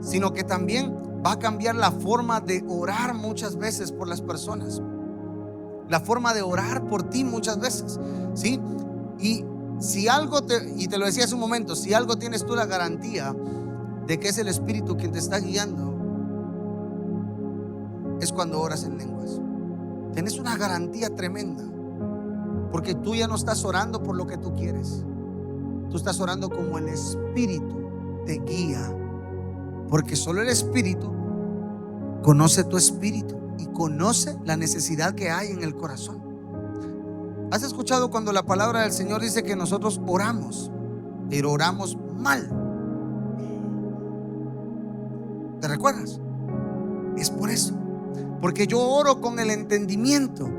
S1: sino que también va a cambiar la forma de orar muchas veces por las personas, la forma de orar por ti muchas veces, ¿sí? Y si algo y te lo decía hace un momento, si algo tienes tú la garantía de que es el Espíritu quien te está guiando, es cuando oras en lenguas. Tienes una garantía tremenda, porque tú ya no estás orando por lo que tú quieres, tú estás orando como el Espíritu te guía, porque solo el Espíritu conoce tu espíritu y conoce la necesidad que hay en el corazón. ¿Has escuchado cuando la palabra del Señor dice que nosotros oramos, pero oramos mal? ¿Te recuerdas? Es por eso, porque yo oro con el entendimiento,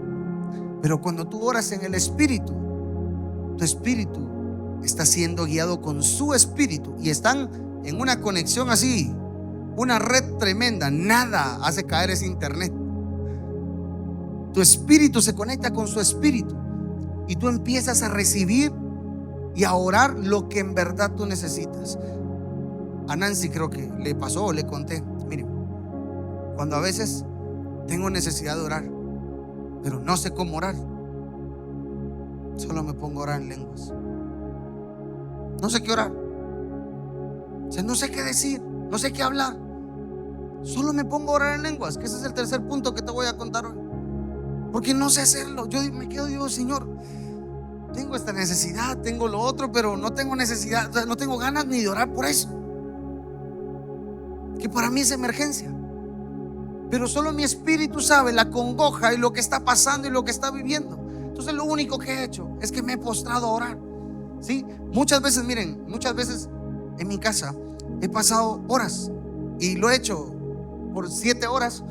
S1: pero cuando tú oras en el Espíritu, tu espíritu está siendo guiado con su espíritu y están en una conexión así, una red tremenda. Nada hace caer ese internet. Tu espíritu se conecta con su espíritu y tú empiezas a recibir y a orar lo que en verdad tú necesitas. A Nancy creo que le pasó o le conté: miren, cuando a veces tengo necesidad de orar, pero no sé cómo orar, solo me pongo a orar en lenguas. No sé qué orar, o sea, no sé qué decir, no sé qué hablar, solo me pongo a orar en lenguas. Que ese es el tercer punto que te voy a contar hoy, porque no sé hacerlo. Yo me quedo y digo: Señor, tengo esta necesidad, tengo lo otro, pero no tengo necesidad, o sea, no tengo ganas ni de orar por eso, que para mí es emergencia. Pero solo mi espíritu sabe la congoja y lo que está pasando y lo que está viviendo. Entonces lo único que he hecho es que me he postrado a orar. ¿Sí? Muchas veces, miren, muchas veces en mi casa he pasado horas, y lo he hecho por 7 horas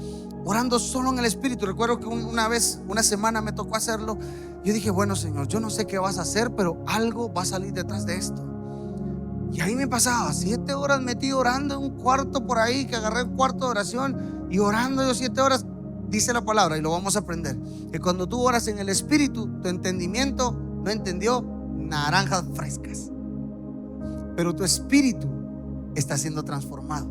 S1: orando solo en el Espíritu. Recuerdo que una vez, una semana me tocó hacerlo. Yo dije, bueno, Señor, yo no sé qué vas a hacer, pero algo va a salir detrás de esto. Y ahí me pasaba 7 horas metido orando en un cuarto por ahí, que agarré un cuarto de oración y orando yo 7 horas. Dice la palabra, y lo vamos a aprender, que cuando tú oras en el Espíritu, tu entendimiento no entendió naranjas frescas, pero tu espíritu está siendo transformado.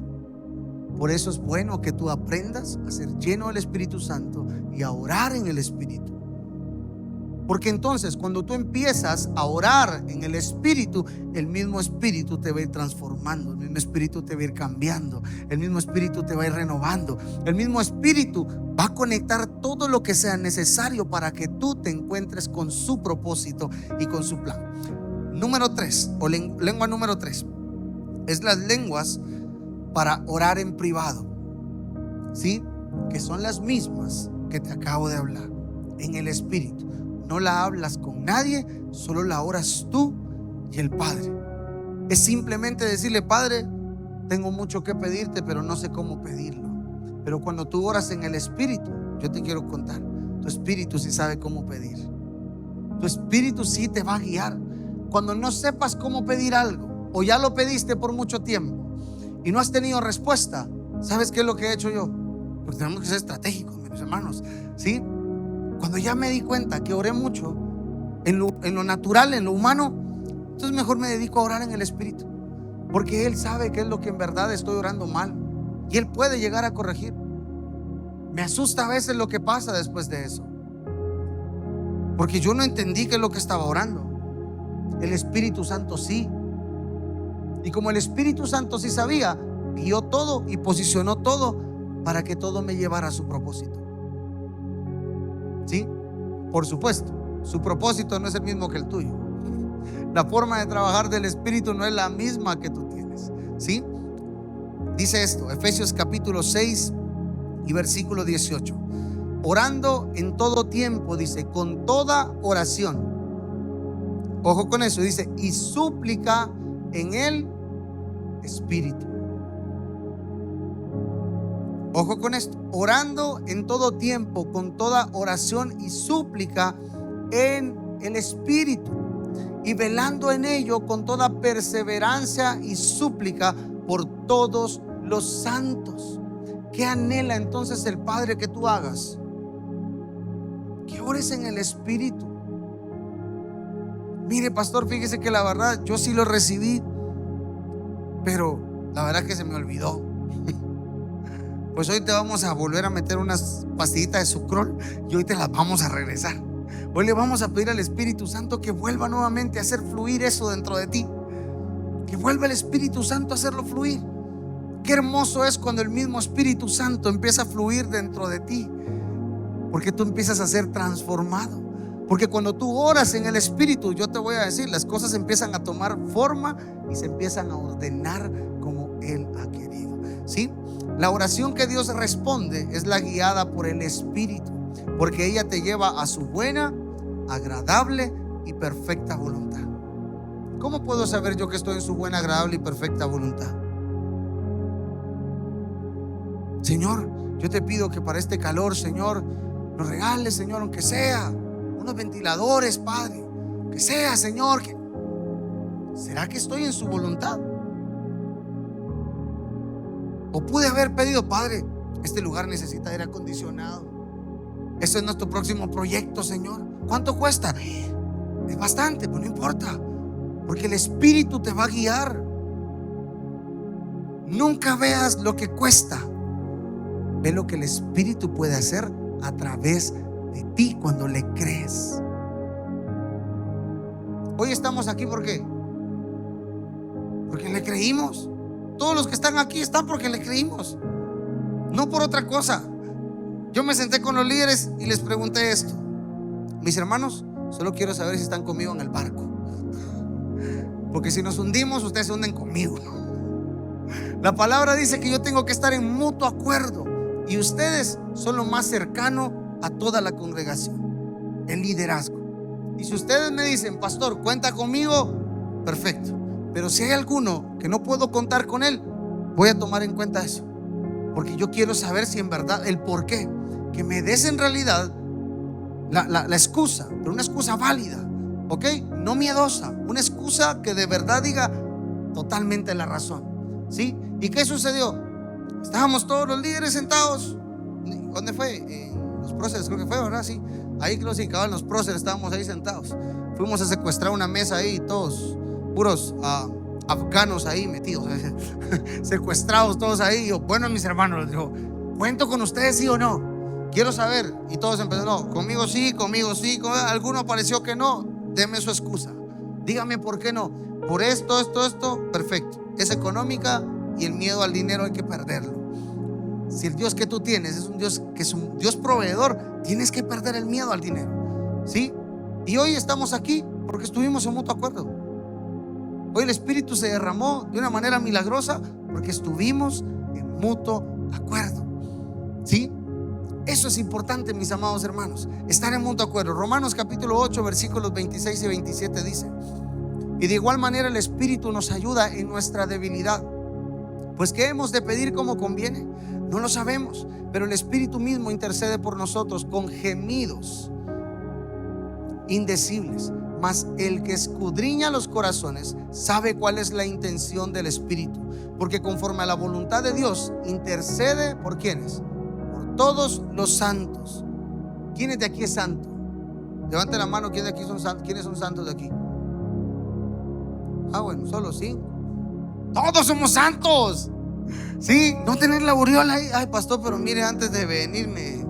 S1: Por eso es bueno que tú aprendas a ser lleno del Espíritu Santo y a orar en el Espíritu. Porque entonces cuando tú empiezas a orar en el Espíritu, el mismo Espíritu te va a ir transformando, el mismo Espíritu te va a ir cambiando, el mismo Espíritu te va a ir renovando, el mismo Espíritu va a conectar todo lo que sea necesario para que tú te encuentres con su propósito y con su plan. Número 3, o lengua número 3, es las lenguas para orar en privado, ¿sí? Que son las mismas que te acabo de hablar, en el Espíritu. No la hablas con nadie, solo la oras tú y el Padre. Es simplemente decirle: Padre, tengo mucho que pedirte, pero no sé cómo pedirlo. Pero cuando tú oras en el Espíritu, yo te quiero contar, tu Espíritu sí sabe cómo pedir. Tu Espíritu sí te va a guiar. Cuando no sepas cómo pedir algo, o ya lo pediste por mucho tiempo y no has tenido respuesta, ¿sabes qué es lo que he hecho yo? Porque tenemos que ser estratégicos, mis hermanos, ¿sí? Cuando ya me di cuenta que oré mucho en lo natural, en lo humano, entonces mejor me dedico a orar en el Espíritu, porque Él sabe qué es lo que en verdad estoy orando mal y Él puede llegar a corregir. Me asusta a veces lo que pasa después de eso, porque yo no entendí qué es lo que estaba orando. El Espíritu Santo sí, y como el Espíritu Santo sí sabía, guió todo y posicionó todo para que todo me llevara a su propósito. ¿Sí? Por supuesto, su propósito no es el mismo que el tuyo. La forma de trabajar del Espíritu no es la misma que tú tienes, ¿sí? Dice esto, Efesios capítulo 6 y versículo 18: orando en todo tiempo, dice, con toda oración. Ojo con eso, dice, y súplica en el Espíritu. Ojo con esto, orando en todo tiempo, con toda oración y súplica en el Espíritu, y velando en ello con toda perseverancia y súplica por todos los santos. ¿Qué anhela entonces el Padre que tú hagas? Que ores en el Espíritu. Mire, pastor, fíjese que la verdad yo sí lo recibí, pero la verdad que se me olvidó. Pues hoy te vamos a volver a meter unas pastillitas de sucrol y hoy te las vamos a regresar. Hoy le vamos a pedir al Espíritu Santo que vuelva nuevamente a hacer fluir eso dentro de ti. Que vuelva el Espíritu Santo a hacerlo fluir. Qué hermoso es cuando el mismo Espíritu Santo empieza a fluir dentro de ti, porque tú empiezas a ser transformado. Porque cuando tú oras en el Espíritu, yo te voy a decir, las cosas empiezan a tomar forma y se empiezan a ordenar como Él ha querido, ¿sí? La oración que Dios responde es la guiada por el Espíritu, porque ella te lleva a su buena, agradable y perfecta voluntad. ¿Cómo puedo saber yo que estoy en su buena, agradable y perfecta voluntad? Señor, yo te pido que para este calor, Señor, nos regales, Señor, aunque sea unos ventiladores, Padre, que sea, Señor, que... ¿será que estoy en su voluntad? O pude haber pedido: Padre, este lugar necesita aire acondicionado, este es nuestro próximo proyecto, Señor, ¿cuánto cuesta? Es bastante, pero no importa, porque el Espíritu te va a guiar. Nunca veas lo que cuesta, ve lo que el Espíritu puede hacer a través de ti cuando le crees. Hoy estamos aquí, ¿por qué? Porque le creímos. Todos los que están aquí están porque le creímos, no por otra cosa. Yo me senté con los líderes y les pregunté esto: mis hermanos, solo quiero saber si están conmigo en el barco, porque si nos hundimos, ustedes se hunden conmigo. La palabra dice que yo tengo que estar en mutuo acuerdo, y ustedes son lo más cercano a toda la congregación, el liderazgo. Y si ustedes me dicen, pastor, cuenta conmigo, perfecto. Pero si hay alguno que no puedo contar con él, voy a tomar en cuenta eso, porque yo quiero saber si en verdad el por qué. Que me des en realidad la excusa, pero una excusa válida, ¿ok? No miedosa, una excusa que de verdad diga totalmente la razón, ¿sí? ¿Y qué sucedió? Estábamos todos los líderes sentados. ¿Dónde fue? En los próceres, creo que fue, ¿verdad? Sí. Ahí creo que en los próceres estábamos ahí sentados. Fuimos a secuestrar una mesa ahí, todos puros afganos ahí metidos, secuestrados todos ahí. Y yo, bueno, mis hermanos, les digo, ¿cuento con ustedes, sí o no? Quiero saber. Y todos empezaron, no, conmigo sí. Alguno pareció que no. Deme su excusa, dígame por qué no. Por esto, perfecto. Es económica y el miedo al dinero hay que perderlo. Si el Dios que tú tienes es un Dios que es un Dios proveedor, tienes que perder el miedo al dinero, ¿sí? Y hoy estamos aquí porque estuvimos en mutuo acuerdo. Hoy el Espíritu se derramó de una manera milagrosa porque estuvimos en mutuo acuerdo, ¿sí? Eso es importante, mis amados hermanos, estar en mutuo acuerdo. Romanos capítulo 8 versículos 26 y 27 dice: y de igual manera el Espíritu nos ayuda en nuestra debilidad, pues ¿qué hemos de pedir como conviene? No lo sabemos, pero el Espíritu mismo intercede por nosotros con gemidos indecibles. Mas el que escudriña los corazones sabe cuál es la intención del Espíritu, porque conforme a la voluntad de Dios intercede por ¿quiénes? Por todos los santos. ¿Quiénes de aquí es santo? Levanten la mano. ¿Quiénes de aquí son santos? ¿Quiénes son santos de aquí? Bueno, solo 5. Todos somos santos. Sí, no tener la aureola ahí. Ay, pastor, pero mire, antes de venirme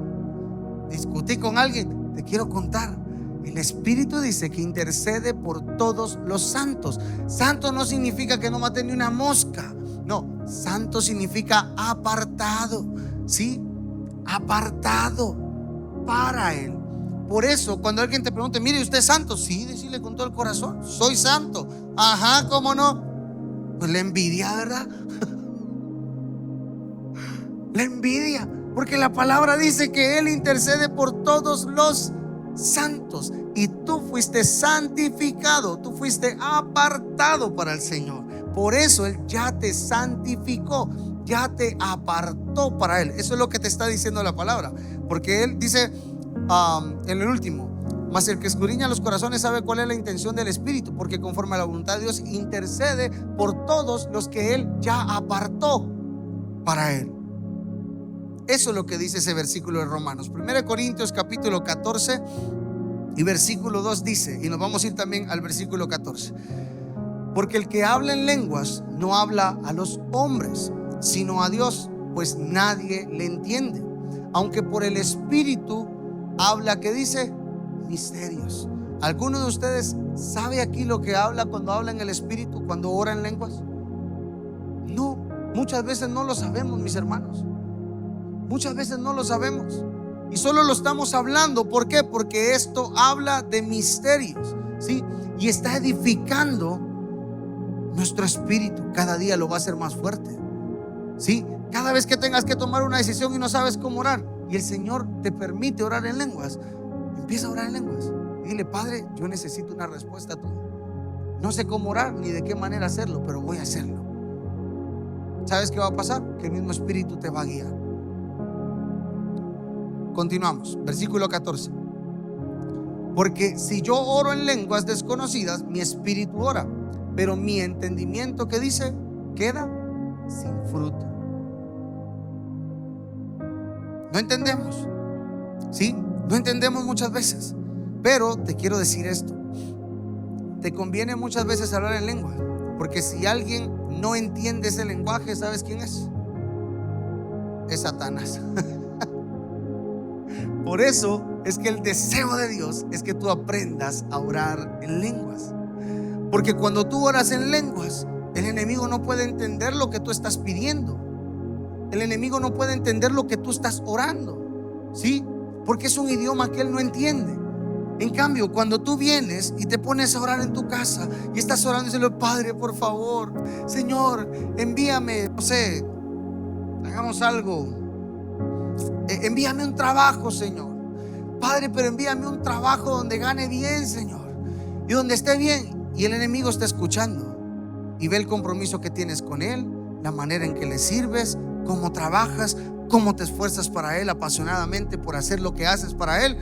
S1: discutí con alguien. Te quiero contar. El Espíritu dice que intercede por todos los santos. Santo no significa que no mate ni una mosca. No, santo significa apartado. Sí, apartado para Él. Por eso cuando alguien te pregunte, mire, ¿usted es santo? Sí, decirle con todo el corazón, soy santo. Ajá, ¿cómo no? Pues la envidia, ¿verdad? La envidia, porque la palabra dice que Él intercede por todos los santos. Y tú fuiste santificado, tú fuiste apartado para el Señor. Por eso Él ya te santificó, ya te apartó para Él. Eso es lo que te está diciendo la palabra. Porque Él dice en el último: mas el que escudriña los corazones sabe cuál es la intención del Espíritu, porque conforme a la voluntad de Dios intercede por todos los que Él ya apartó para Él. Eso es lo que dice ese versículo de Romanos. 1 Corintios capítulo 14 y versículo 2 dice, y nos vamos a ir también al versículo 14: porque el que habla en lenguas no habla a los hombres, sino a Dios, pues nadie le entiende, aunque por el Espíritu habla, ¿qué dice? Misterios. ¿Alguno de ustedes sabe aquí lo que habla cuando habla en el Espíritu, cuando ora en lenguas? No, muchas veces no lo sabemos, mis hermanos. Muchas veces no lo sabemos y solo lo estamos hablando. ¿Por qué? Porque esto habla de misterios, ¿sí? Y está edificando nuestro espíritu. Cada día lo va a hacer más fuerte, ¿sí? Cada vez que tengas que tomar una decisión y no sabes cómo orar y el Señor te permite orar en lenguas, empieza a orar en lenguas. Dile: Padre, yo necesito una respuesta tuya. No sé cómo orar ni de qué manera hacerlo, pero voy a hacerlo. ¿Sabes qué va a pasar? Que el mismo Espíritu te va a guiar. Continuamos, versículo 14: porque si yo oro en lenguas desconocidas, mi espíritu ora, pero mi entendimiento, ¿qué dice? Queda sin fruto. No entendemos, ¿sí? No entendemos muchas veces. Pero te quiero decir esto: te conviene muchas veces hablar en lengua, porque si alguien no entiende ese lenguaje, ¿sabes quién es? Es Satanás. Por eso es que el deseo de Dios es que tú aprendas a orar en lenguas, porque cuando tú oras en lenguas, el enemigo no puede entender lo que tú estás pidiendo. El enemigo no puede entender lo que tú estás orando, ¿sí? Porque es un idioma que él no entiende. En cambio, cuando tú vienes y te pones a orar en tu casa y estás orando y dices: Padre, por favor, Señor, envíame, no sé, hagamos algo, envíame un trabajo, Señor. Padre, pero envíame un trabajo donde gane bien, Señor, y donde esté bien. Y el enemigo está escuchando y ve el compromiso que tienes con Él, la manera en que le sirves, cómo trabajas, cómo te esfuerzas para Él apasionadamente por hacer lo que haces para Él.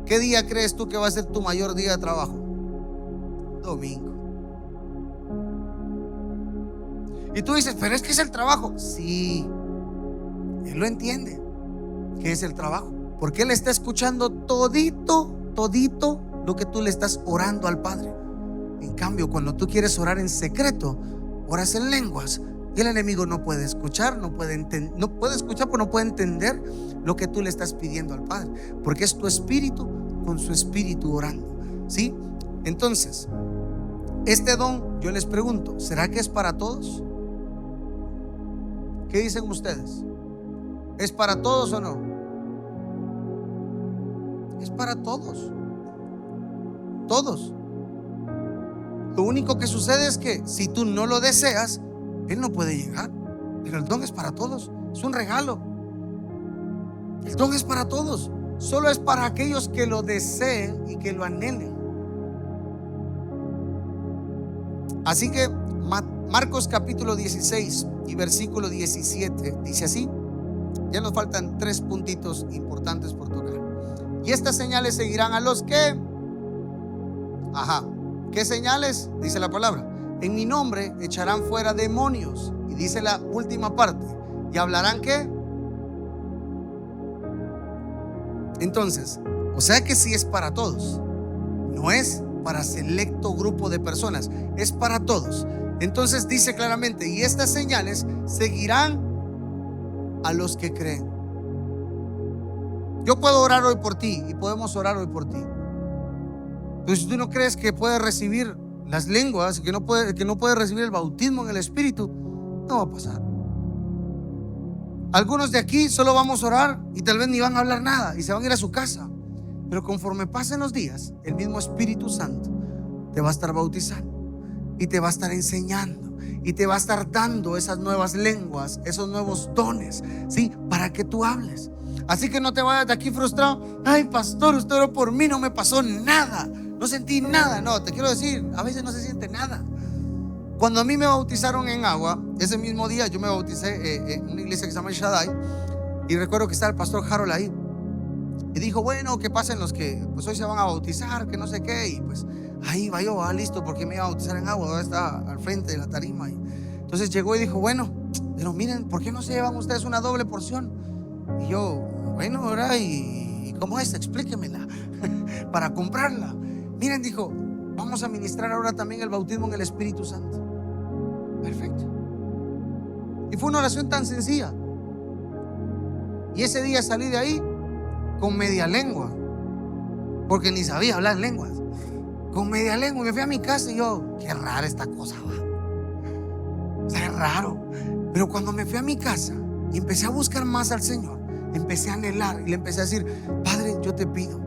S1: ¿Qué día crees tú que va a ser tu mayor día de trabajo? Domingo. Y tú dices, pero es que es el trabajo. Sí, Él lo entiende, que es el trabajo, porque Él está escuchando todito lo que tú le estás orando al Padre. En cambio, cuando tú quieres orar en secreto, oras en lenguas, y el enemigo no puede escuchar, no puede escuchar, pero no puede entender lo que tú le estás pidiendo al Padre, porque es tu espíritu con su espíritu orando, ¿sí? Entonces, este don, yo les pregunto, ¿será que es para todos? ¿Qué dicen ustedes? ¿Es para todos o no? Es para todos. Todos. Lo único que sucede es que si tú no lo deseas, Él no puede llegar. Pero el don es para todos. Es un regalo. El don es para todos. Solo es para aquellos que lo deseen y que lo anhelen. Así que Marcos capítulo 16 y versículo 17 dice así. Ya nos faltan 3 puntitos importantes por tocar. Y estas señales seguirán a los que... ¿Qué señales? Dice la palabra: en mi nombre echarán fuera demonios. Y dice la última parte: ¿y hablarán qué? Entonces, o sea que sí es para todos. No es para selecto grupo de personas, es para todos. Entonces dice claramente: y estas señales seguirán a los que creen. Yo puedo orar hoy por ti y podemos orar hoy por ti. Pero si tú no crees que puedes recibir las lenguas, que no puedes recibir el bautismo en el Espíritu, no va a pasar. Algunos de aquí solo vamos a orar y tal vez ni van a hablar nada y se van a ir a su casa. Pero conforme pasen los días, el mismo Espíritu Santo te va a estar bautizando y te va a estar enseñando y te va a estar dando esas nuevas lenguas, esos nuevos dones, ¿sí? Para que tú hables. Así que no te vayas de aquí frustrado. Ay, pastor, usted oró por mí, no me pasó nada, no sentí nada. No, te quiero decir, a veces no se siente nada. Cuando a mí me bautizaron en agua, ese mismo día yo me bauticé en una iglesia que se llama El Shaddai. Y recuerdo que estaba el pastor Harold ahí. Y dijo, bueno, que pasen los que pues hoy se van a bautizar, que no sé qué. Y pues ahí va yo, listo, porque me iba a bautizar en agua. Ahora está al frente de la tarima. Y entonces llegó y dijo, bueno, pero miren, ¿por qué no se llevan ustedes una doble porción? Y yo, bueno, ¿verdad? ¿Y cómo es? Explíquemela para comprarla. Miren, dijo, vamos a ministrar ahora también el bautismo en el Espíritu Santo. Perfecto. Y fue una oración tan sencilla. Y ese día salí de ahí con media lengua, porque ni sabía hablar lenguas. Con media lengua. Y me fui a mi casa y yo, qué rara esta cosa, va. O sea, es raro. Pero cuando me fui a mi casa y empecé a buscar más al Señor, empecé a anhelar y le empecé a decir, Padre, yo te pido,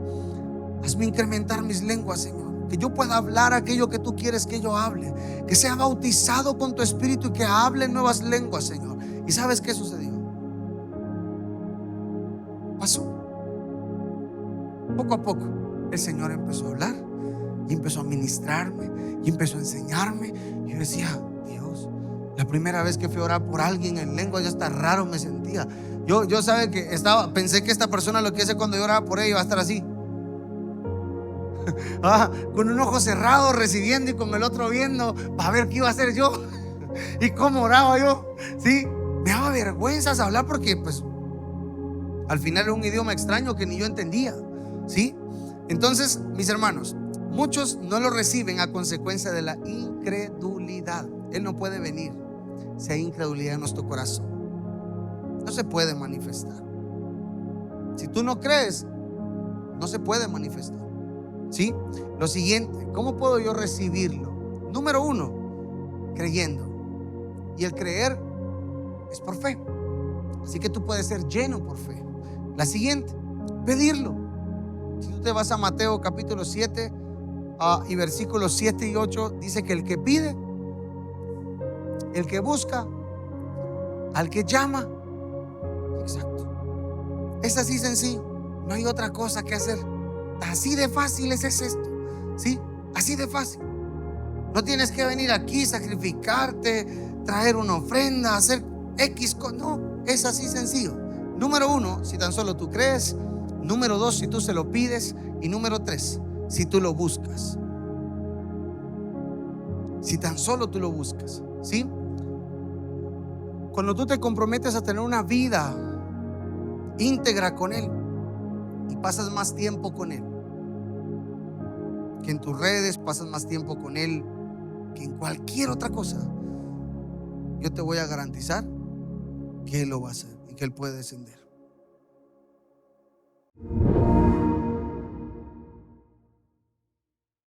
S1: hazme incrementar mis lenguas, Señor, que yo pueda hablar aquello que tú quieres que yo hable, que sea bautizado con tu Espíritu y que hable nuevas lenguas, Señor. ¿Y sabes qué sucedió? Pasó. Poco a poco el Señor empezó a hablar y empezó a ministrarme y empezó a enseñarme. Y yo decía, Dios, la primera vez que fui a orar por alguien en lengua, ya está raro me sentía. Yo sabe que pensé que esta persona lo que hace cuando yo oraba por ella iba a estar así. Con un ojo cerrado recibiendo y con el otro viendo para ver qué iba a hacer yo y cómo oraba yo. ¿Sí? Me daba vergüenza hablar porque pues al final era un idioma extraño que ni yo entendía. ¿Sí? Entonces, mis hermanos, muchos no lo reciben a consecuencia de la incredulidad. Él no puede venir si hay incredulidad en nuestro corazón. No se puede manifestar. Si tú no crees, no se puede manifestar. ¿Sí? Lo siguiente, ¿cómo puedo yo recibirlo? Número 1, creyendo. Y el creer es por fe. Así que tú puedes ser lleno por fe. La siguiente, pedirlo. Si tú te vas a Mateo capítulo 7 y versículos 7 y 8, dice que el que pide, el que busca, al que llama. Exacto. Es así sencillo. No hay otra cosa que hacer. Así de fácil es esto, ¿sí? Así de fácil. No tienes que venir aquí, sacrificarte, traer una ofrenda, hacer X. No, es así sencillo. Número uno, si tan solo tú crees. Número dos, si tú se lo pides. Y número tres, si tú lo buscas. Si tan solo tú lo buscas, ¿sí? Cuando tú te comprometes a tener una vida íntegra con Él y pasas más tiempo con Él, que en tus redes, pasas más tiempo con Él que en cualquier otra cosa, yo te voy a garantizar que Él lo va a hacer y que Él puede descender.